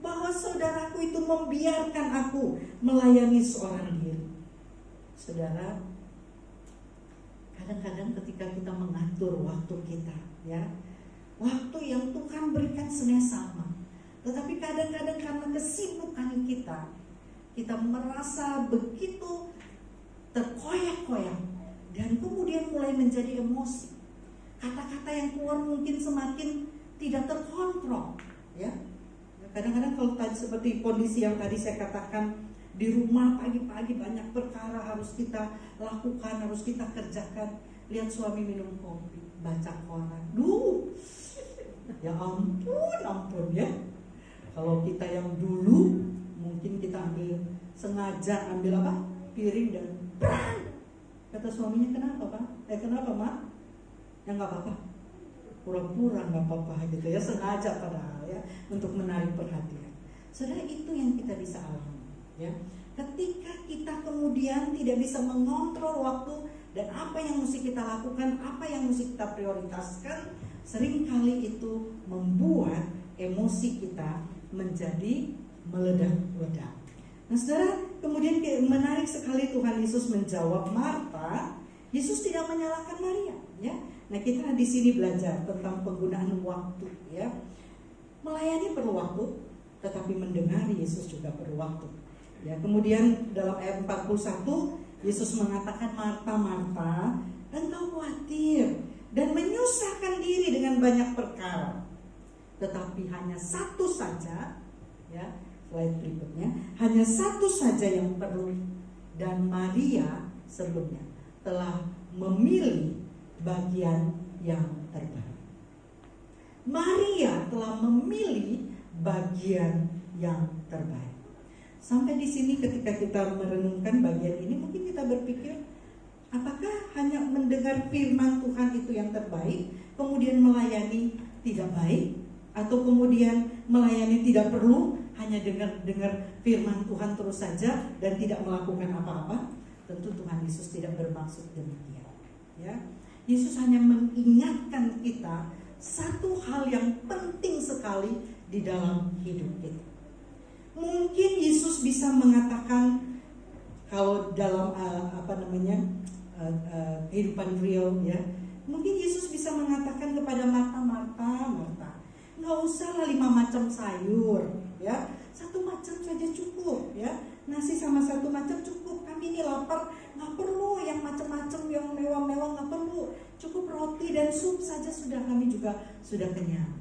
bahwa saudaraku itu membiarkan aku melayani seorang diri? Saudara, kadang-kadang ketika kita mengatur waktu kita, ya, waktu yang Tuhan berikan sebenarnya sama, tetapi kadang-kadang karena kesibukan kita merasa begitu terkoyak-koyak dan kemudian mulai menjadi emosi. Kata-kata yang keluar mungkin semakin tidak terkontrol, ya. Kadang-kadang kalau tadi seperti kondisi yang tadi saya katakan, di rumah pagi-pagi banyak perkara harus kita lakukan, harus kita kerjakan. Lihat suami minum kopi, baca koran. Ya ampun ya. Kalau kita yang dulu mungkin kita sengaja ambil apa? Piring dan bang. Kata suaminya, kenapa Pak? Kenapa Mak? Ya nggak apa-apa. Pura-pura nggak apa-apa gitu ya, sengaja padahal ya, untuk menarik perhatian. Saudara, itu yang kita bisa alami. Ya, ketika kita kemudian tidak bisa mengontrol waktu dan apa yang mesti kita lakukan, apa yang mesti kita prioritaskan, seringkali itu membuat emosi kita menjadi meledak-ledak. Nah, saudara, kemudian menarik sekali Tuhan Yesus menjawab Martha. Yesus tidak menyalahkan Maria, ya. Nah, kita di sini belajar tentang penggunaan waktu, ya. Melayani perlu waktu, tetapi mendengari Yesus juga perlu waktu. Ya, kemudian dalam ayat 41 Yesus mengatakan, Martha, Martha, engkau khawatir dan menyusahkan diri dengan banyak perkara, tetapi hanya satu saja, ya, slide berikutnya, hanya satu saja yang perlu, dan Maria sebelumnya telah memilih bagian yang terbaik. Maria telah memilih bagian yang terbaik. Sampai di sini ketika kita merenungkan bagian ini, mungkin kita berpikir, apakah hanya mendengar firman Tuhan itu yang terbaik, kemudian melayani tidak baik, atau kemudian melayani tidak perlu, hanya dengar firman Tuhan terus saja dan tidak melakukan apa-apa? Tentu Tuhan Yesus tidak bermaksud demikian. Ya, Yesus hanya mengingatkan kita satu hal yang penting sekali di dalam hidup kita. Mungkin Yesus bisa mengatakan, kalau dalam kehidupan real ya, mungkin Yesus bisa mengatakan kepada Marta, nggak usah 5 macam sayur ya, 1 macam saja cukup ya, nasi sama 1 macam cukup, kami ini lapar, nggak perlu yang macam-macam yang mewah-mewah, nggak perlu, cukup roti dan sup saja sudah, kami juga sudah kenyang.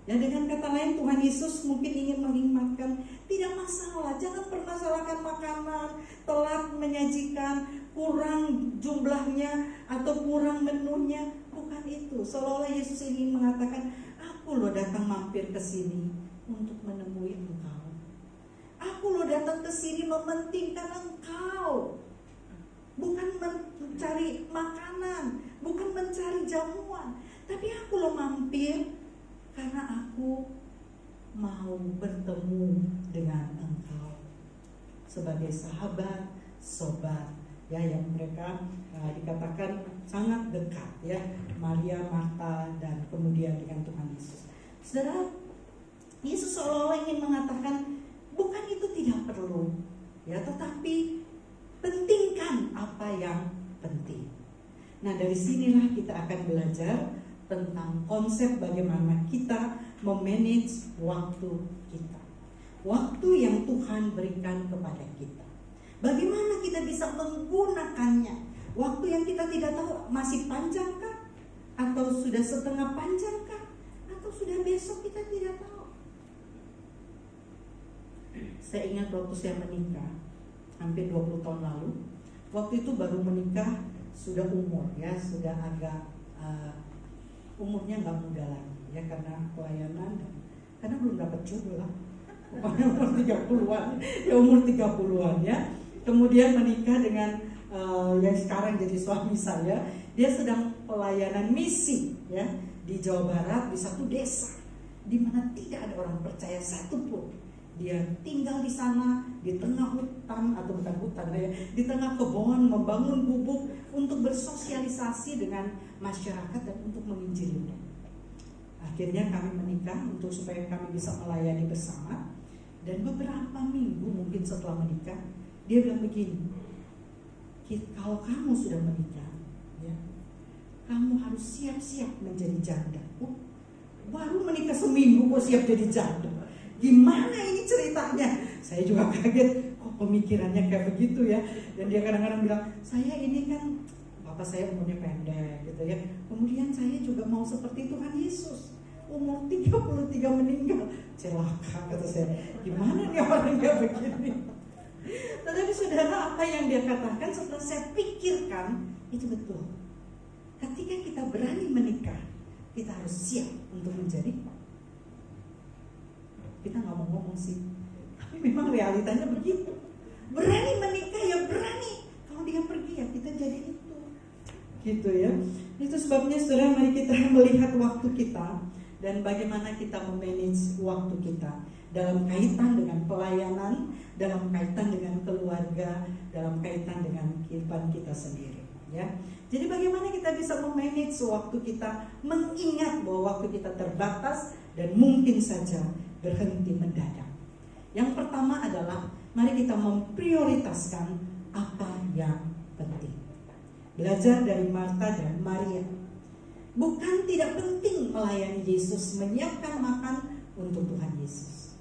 Ya, dengan kata lain Tuhan Yesus mungkin ingin mengingatkan, tidak masalah, jangan permasalahkan makanan, telat menyajikan, kurang jumlahnya atau kurang menunya, bukan itu. Seolah-olah Yesus ingin mengatakan, aku loh datang mampir ke sini untuk menemui engkau. Aku loh datang ke sini mementingkan engkau. Bukan mencari makanan, bukan mencari jamuan, tapi aku loh mampir karena aku mau bertemu dengan engkau sebagai sahabat, sobat ya, yang mereka dikatakan sangat dekat ya, Maria, Marta, dan kemudian dengan Tuhan Yesus. Saudara, Yesus seolah-olah ingin mengatakan, bukan itu tidak perlu ya, tetapi pentingkan apa yang penting. Nah, dari sinilah kita akan belajar tentang konsep bagaimana kita memanage waktu kita, waktu yang Tuhan berikan kepada kita. Bagaimana kita bisa menggunakannya? Waktu yang kita tidak tahu masih panjangkah, atau sudah setengah panjangkah, atau sudah besok kita tidak tahu. Saya ingat waktu saya menikah hampir 20 tahun lalu. Waktu itu baru menikah, sudah umur ya, sudah agak umurnya nggak muda lagi ya, karena pelayanan dan karena belum dapat jodoh lah. Pokoknya umur 30-an, ya umur 30-an ya. Kemudian menikah dengan yang sekarang jadi suami saya. Dia sedang pelayanan misi ya di Jawa Barat, di satu desa di mana tidak ada orang percaya satupun. Dia tinggal di sana di tengah hutan, atau bukan hutan ya, di tengah kebun, membangun gubuk untuk bersosialisasi dengan masyarakat dan untuk menginjilinya. Akhirnya kami menikah untuk supaya kami bisa melayani bersama. Dan beberapa minggu mungkin setelah menikah, dia bilang begini, kalau kamu sudah menikah ya, kamu harus siap-siap menjadi janda. Baru menikah seminggu kok siap jadi janda, gimana ini ceritanya? Saya juga kaget, kok pemikirannya kayak begitu ya. Dan dia kadang-kadang bilang, saya ini kan bapak saya umurnya pendek gitu ya, kemudian saya juga mau seperti Tuhan Yesus, umur 33 meninggal. Celaka, kata saya, gimana nih orang kayak begini? Tetapi saudara, apa yang dia katakan setelah saya pikirkan, itu betul. Ketika kita berani menikah, kita harus siap untuk menjadi, kita nggak mau ngomong sih, tapi memang realitanya begitu. Berani menikah ya berani, kalau dia pergi ya kita jadi itu, gitu ya. Itu sebabnya saudara, mari kita melihat waktu kita dan bagaimana kita memanage waktu kita dalam kaitan dengan pelayanan, dalam kaitan dengan keluarga, dalam kaitan dengan kehidupan kita sendiri ya. Jadi bagaimana kita bisa memanage waktu kita, mengingat bahwa waktu kita terbatas dan mungkin saja berhenti mendadak. Yang pertama adalah mari kita memprioritaskan apa yang penting. Belajar dari Marta dan Maria. Bukan tidak penting melayani Yesus, menyiapkan makan untuk Tuhan Yesus,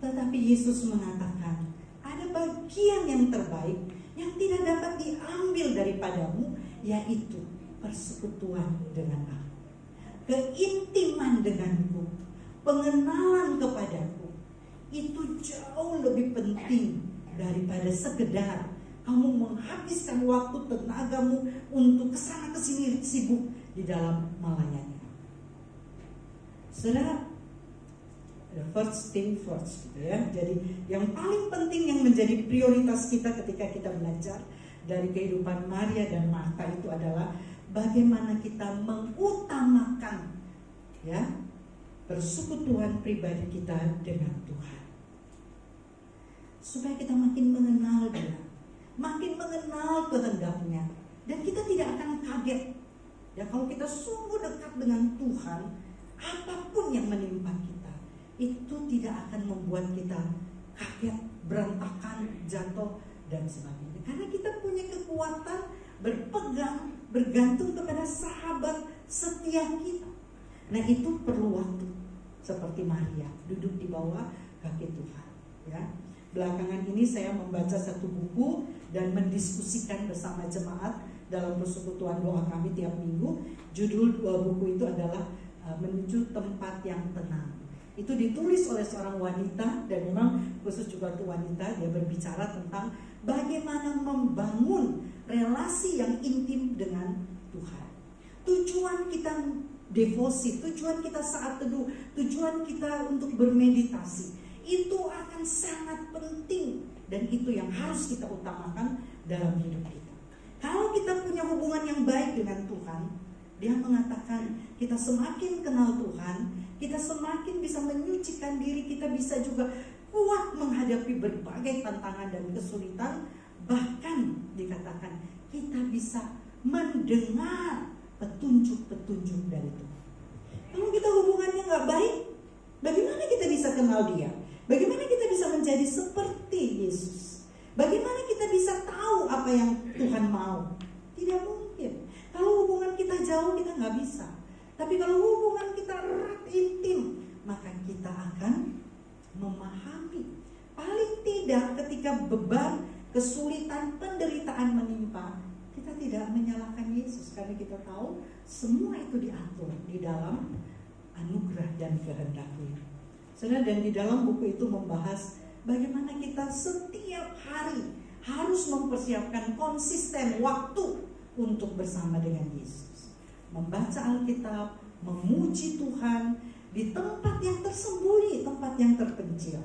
tetapi Yesus mengatakan ada bagian yang terbaik yang tidak dapat diambil daripadamu, yaitu persekutuan dengan aku, keintiman denganku, pengenalan kepadaku. Itu jauh lebih penting daripada sekedar kamu menghabiskan waktu tenagamu untuk kesana kesini sibuk di dalam melayani. Saudara, first thing first gitu ya. Jadi yang paling penting yang menjadi prioritas kita ketika kita belajar dari kehidupan Maria dan Marta itu adalah bagaimana kita mengutamakan ya persekutuan pribadi kita dengan Tuhan, supaya kita makin mengenal Dia, makin mengenal kehendaknya, dan kita tidak akan kaget ya kalau kita sungguh dekat dengan Tuhan. apapun yang menimpa kita, itu tidak akan membuat kita kaget, berantakan, jatuh, dan sebagainya. Karena kita punya kekuatan bergantung kepada sahabat setia kita. Nah, itu perlu waktu. Seperti Maria duduk di bawah kaki Tuhan, ya. Belakangan ini saya membaca satu buku dan mendiskusikan bersama jemaat dalam persekutuan doa kami tiap minggu. Judul buku itu adalah Menuju Tempat yang Tenang. Itu ditulis oleh seorang wanita, dan memang khusus juga untuk wanita. Dia berbicara tentang bagaimana membangun relasi yang intim dengan Tuhan. Tujuan kita devosi, tujuan kita saat teduh, tujuan kita untuk bermeditasi, itu akan sangat penting, dan itu yang harus kita utamakan dalam hidup kita. Kalau kita punya hubungan yang baik dengan Tuhan, dia mengatakan kita semakin kenal Tuhan, kita semakin bisa menyucikan diri, kita bisa juga kuat menghadapi berbagai tantangan dan kesulitan. Bahkan dikatakan kita bisa mendengar petunjuk-petunjuk dari Tuhan. Kalau kita hubungannya gak baik, bagaimana kita bisa kenal dia? Bagaimana kita bisa menjadi seperti Yesus? Bagaimana kita bisa tahu apa yang Tuhan mau? Tidak mungkin. Kalau hubungan kita jauh, kita gak bisa. Tapi kalau hubungan kita erat, intim, maka kita akan memahami. Paling tidak ketika beban, kesulitan, penderitaan menimpa, kita tidak menyalahkan Yesus, karena kita tahu semua itu diatur di dalam anugerah dan kehendaknya. Saudara, dan di dalam buku itu membahas bagaimana kita setiap hari harus mempersiapkan konsisten waktu untuk bersama dengan Yesus. Membaca Alkitab, memuji Tuhan di tempat yang tersembunyi, tempat yang terpencil.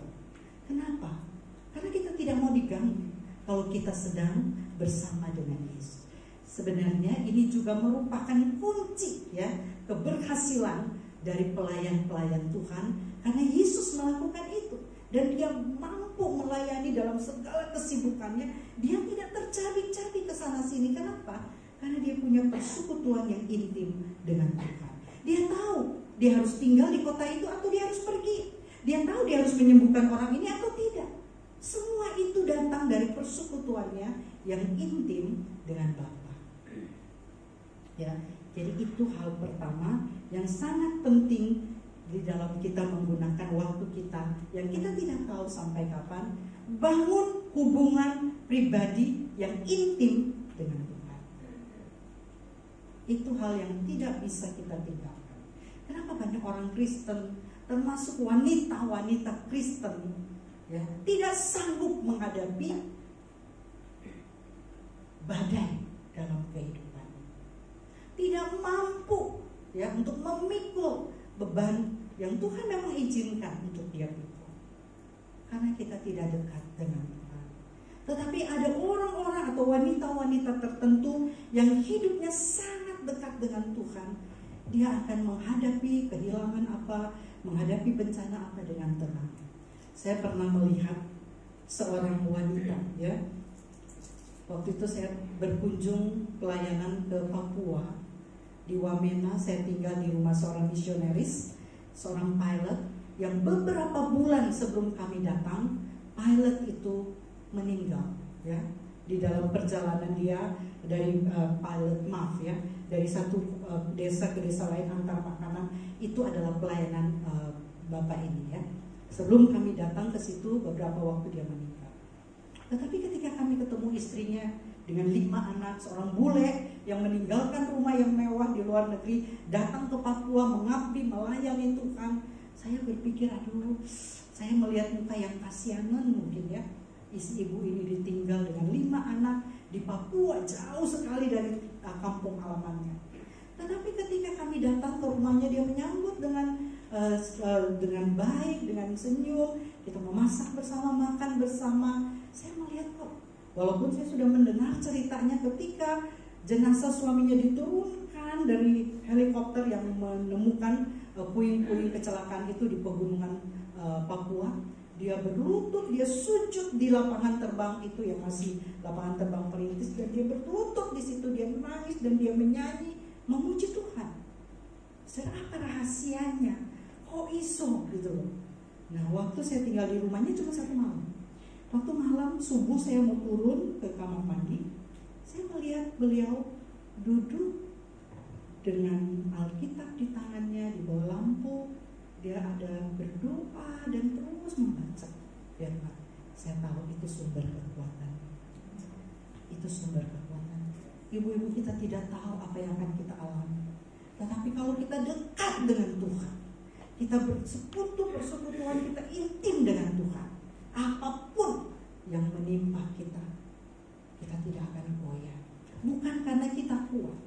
Kenapa? Karena kita tidak mau diganggu kalau kita sedang bersama dengan Yesus. Sebenarnya ini juga merupakan kunci, ya, keberhasilan dari pelayan-pelayan Tuhan, karena Yesus melakukan itu dan dia mampu melayani dalam segala kesibukannya. Dia tidak tercabik-cabik ke sana sini. Kenapa? Karena dia punya persekutuan yang intim dengan Tuhan. Dia tahu dia harus tinggal di kota itu atau dia harus pergi. Dia tahu dia harus menyembuhkan orang ini atau tidak. Semua itu datang dari persekutuannya yang intim dengan Bapa. Ya, jadi itu hal pertama yang sangat penting di dalam kita menggunakan waktu kita yang kita tidak tahu sampai kapan. Bangun hubungan pribadi yang intim dengan Tuhan. Itu hal yang tidak bisa kita tinggalkan. Kenapa banyak orang Kristen, termasuk wanita-wanita Kristen, ya, tidak sanggup menghadapi badai dalam kehidupan, tidak mampu, ya, untuk memikul beban yang Tuhan memang izinkan untuk dia pikul, karena kita tidak dekat dengan Tuhan. Tetapi ada orang-orang atau wanita-wanita tertentu yang hidupnya sangat dekat dengan Tuhan. Dia akan menghadapi kehilangan apa, menghadapi bencana apa dengan tenang. Saya pernah melihat seorang wanita, ya. Waktu itu saya berkunjung pelayanan ke Papua. Di Wamena saya tinggal di rumah seorang misionaris, seorang pilot yang beberapa bulan sebelum kami datang, pilot itu meninggal, ya. Di dalam perjalanan dia dari dari satu desa ke desa lain antar makanan, itu adalah pelayanan Bapak ini, ya. Sebelum kami datang ke situ, beberapa waktu dia meninggal. Tetapi ketika kami ketemu istrinya dengan 5 anak, seorang bule yang meninggalkan rumah yang mewah di luar negeri, datang ke Papua mengabdi, melayani Tuhan, saya berpikir, aduh, saya melihat muka yang kasihanan mungkin, ya. Ibu ini ditinggal dengan 5 anak di Papua, jauh sekali dari kampung halamannya. Tetapi ketika kami datang ke rumahnya, dia menyambut dengan baik, dengan senyum. Kita memasak bersama, makan bersama. Saya melihat kok, walaupun saya sudah mendengar ceritanya ketika jenazah suaminya diturunkan dari helikopter yang menemukan puing-puing kecelakaan itu di pegunungan Papua. Dia berlutut, dia sujud di lapangan terbang itu yang masih lapangan terbang perintis, dan dia berlutut di situ, dia menangis dan dia menyanyi, memuji Tuhan. Saudara, apa rahasianya? Kok iso gitu loh. Nah, waktu saya tinggal di rumahnya cuma 1 malam. Waktu malam subuh saya mau turun ke kamar mandi, saya melihat beliau duduk dengan Alkitab di tangannya, di bawah lampu. Dia ada berdoa dan terus membaca firman. Saya tahu itu sumber kekuatan. Itu sumber kekuatan. Ibu-ibu, kita tidak tahu apa yang akan kita alami. Tetapi kalau kita dekat dengan Tuhan, kita bersekutu-persekutuan, kita intim dengan Tuhan, apapun yang menimpa kita, kita tidak akan goyah. Bukan karena kita kuat,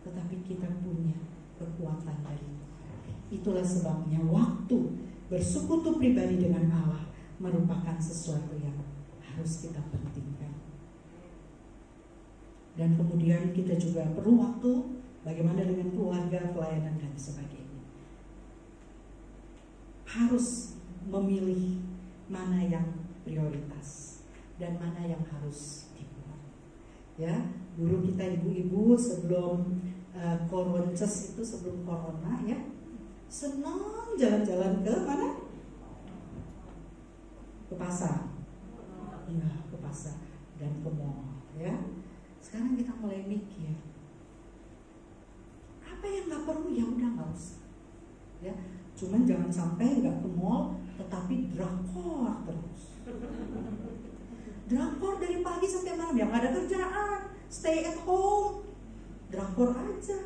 tetapi kita punya kekuatan dari Tuhan. Itulah sebabnya waktu bersekutu pribadi dengan Allah merupakan sesuatu yang harus kita pentingkan. Dan kemudian kita juga perlu waktu bagaimana dengan keluarga, pelayanan, dan sebagainya. Harus memilih mana yang prioritas dan mana yang harus dibuat. Ya, dulu kita ibu-ibu sebelum koronces itu, sebelum corona ya, senang jalan-jalan ke mana? Ke pasar. Iya, ke pasar dan ke mall ya. Sekarang kita mulai mikir, apa yang nggak perlu ya udah nggak usah. Ya, cuman jangan sampai nggak ke mall, tetapi drakor terus. Drakor dari pagi sampai malam, yang ada kerjaan, stay at home, drakor aja.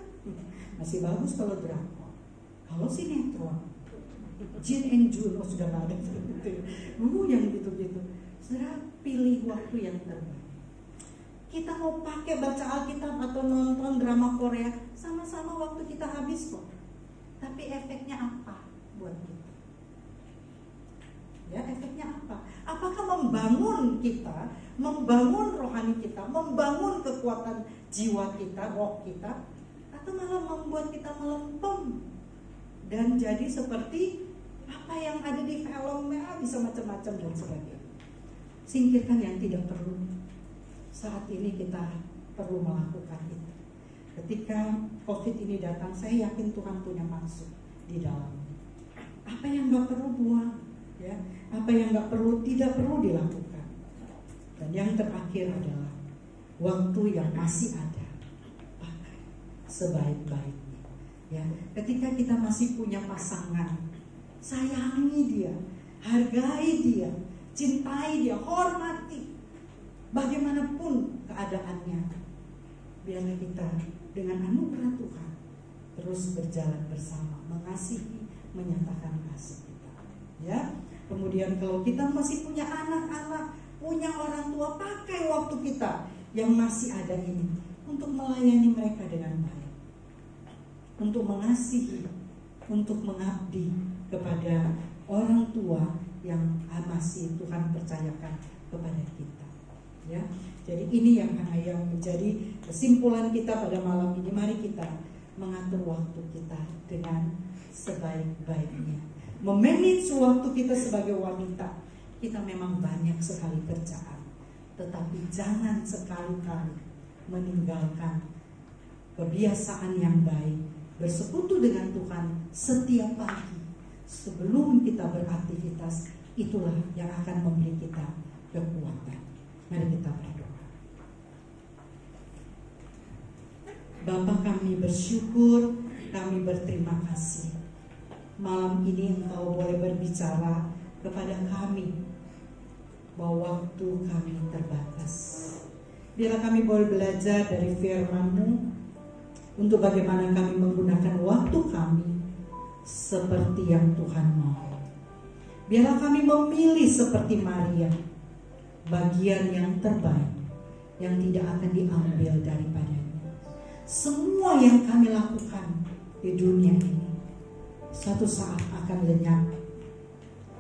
Masih bagus kalau drakor. Kalau sinetron, Jin and Jun, oh sudah nggak ada gitu. Yang gitu-gitu. Saudara, pilih waktu yang terbaik. Kita mau pakai baca Alkitab atau nonton drama Korea, sama-sama waktu kita habis kok. Tapi efeknya apa buat kita? Ya, efeknya apa? Apakah membangun kita, membangun rohani kita, membangun kekuatan jiwa kita, roh kita, atau malah membuat kita melempem dan jadi seperti apa yang ada di filmnya, bisa macam-macam dan sebagainya. Singkirkan yang tidak perlu. Saat ini kita perlu melakukan itu. Ketika COVID ini datang, saya yakin Tuhan punya maksud di dalamnya. Apa yang nggak perlu buang, ya, apa yang nggak perlu, tidak perlu dilakukan. Dan yang terakhir adalah waktu yang masih ada, pakai sebaik-baiknya. Ya, ketika kita masih punya pasangan, sayangi dia, hargai dia, cintai dia, hormati. Bagaimanapun keadaannya, biarlah kita dengan anugerah Tuhan terus berjalan bersama, mengasihi, menyatakan kasih kita. Ya, kemudian kalau kita masih punya anak-anak, punya orang tua, pakai waktu kita yang masih ada ini untuk melayani mereka dengan baik, untuk mengasihi, untuk mengabdi kepada orang tua yang masih Tuhan percayakan kepada kita. Ya, jadi ini yang menjadi kesimpulan kita pada malam ini. Mari kita mengatur waktu kita dengan sebaik-baiknya. Memanage waktu kita sebagai wanita. Kita memang banyak sekali kerjaan, tetapi jangan sekali-kali meninggalkan kebiasaan yang baik, bersekutu dengan Tuhan setiap pagi sebelum kita beraktivitas. Itulah yang akan memberi kita kekuatan. Mari kita berdoa. Bapa, kami bersyukur, kami berterima kasih. Malam ini Engkau boleh berbicara kepada kami bahwa waktu kami terbatas. Biarlah kami boleh belajar dari firman-Mu untuk bagaimana kami menggunakan waktu kami seperti yang Tuhan mau. Biarlah kami memilih seperti Maria, bagian yang terbaik yang tidak akan diambil daripadanya. Semua yang kami lakukan di dunia ini suatu saat akan lenyap.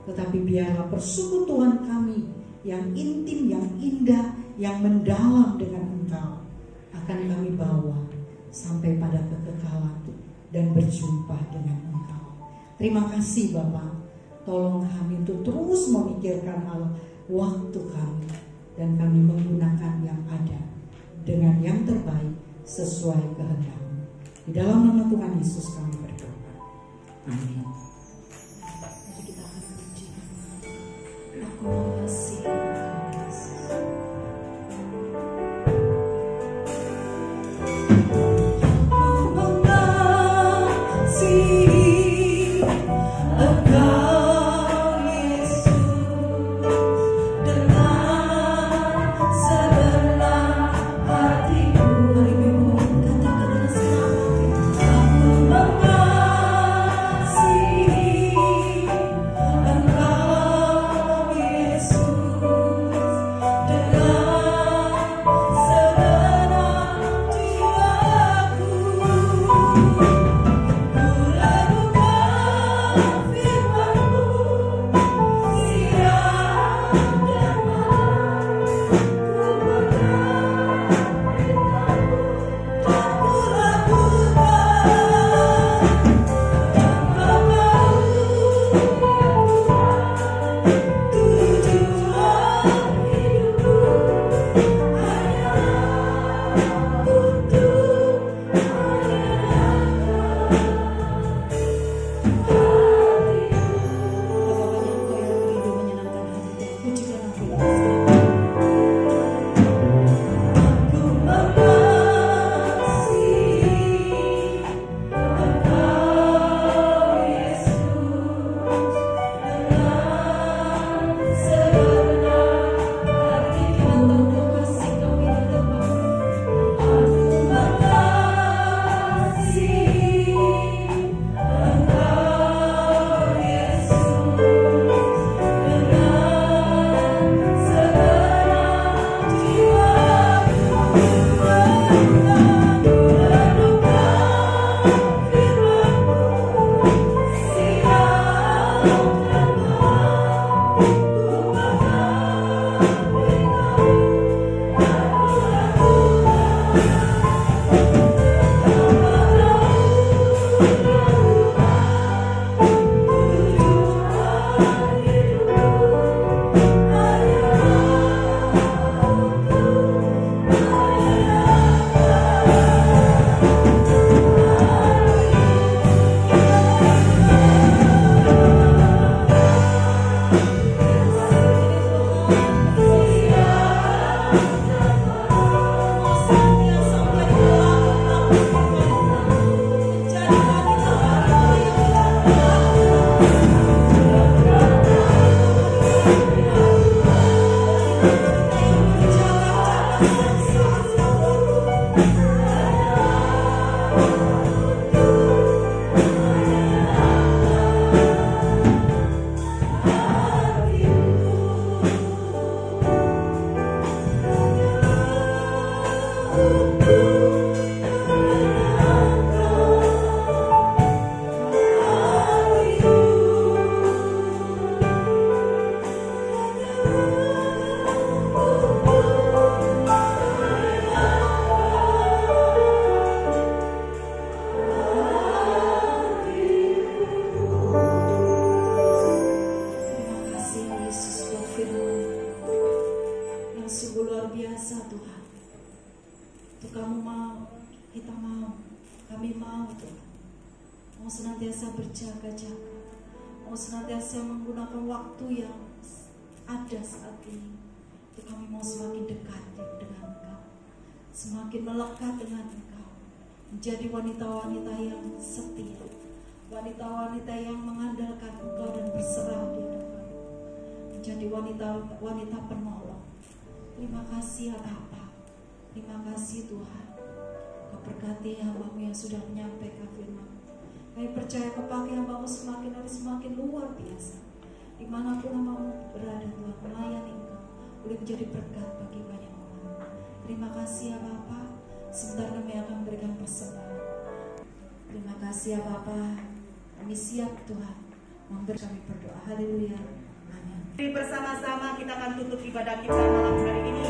Tetapi biarlah persekutuan kami yang intim, yang indah, yang mendalam dengan Engkau akan kami bawa sampai pada kekekalan dan berjumpa dengan Engkau. Terima kasih Bapa. Tolong kami untuk terus memikirkan hal waktu kami, dan kami menggunakan yang ada dengan yang terbaik sesuai kehendak-Mu. Di dalam nama Tuhan Yesus kami berdoa. Amin. Mari kita akan menyanyikan. Aku mengasihi Engkau, Yesus. Aku mengasihi Engkau, Yesus, dengan segenap hatiku. Mari Ibu katakan dengan senang hati. Aku mengasihi Engkau, Yesus, dengan segenap jiwaku. Ku lakukan firman-Mu siang dan malam. Ku berdoa dan ku lakukan yang Kau mau. Tujuan hidupku hanyalah untuk mau senantiasa berjaga-jaga, mau senantiasa menggunakan waktu yang ada saat ini untuk kami mau semakin dekat dengan Engkau, semakin melekat dengan Engkau, menjadi wanita-wanita yang setia, wanita-wanita yang mengandalkan Engkau dan berserah di hadapan, menjadi wanita-wanita penolong. Terima kasih ya Bapa, terima kasih Tuhan. Kau berkati hamba-Mu yang sudah menyampaikan firman. Kami percaya kepakai hamba-Mu semakin hari semakin luar biasa. Dimanapun hamba-Mu berada, Tuhan, melayani Engkau boleh menjadi berkat bagi banyak orang. Terima kasih ya Bapa. Sebentar kami akan memberikan persembahan. Terima kasih ya Bapa. Kami siap Tuhan memberi, kami berdoa. Haleluya. Amin. Bersama-sama kita akan tutup ibadah kita malam hari ini.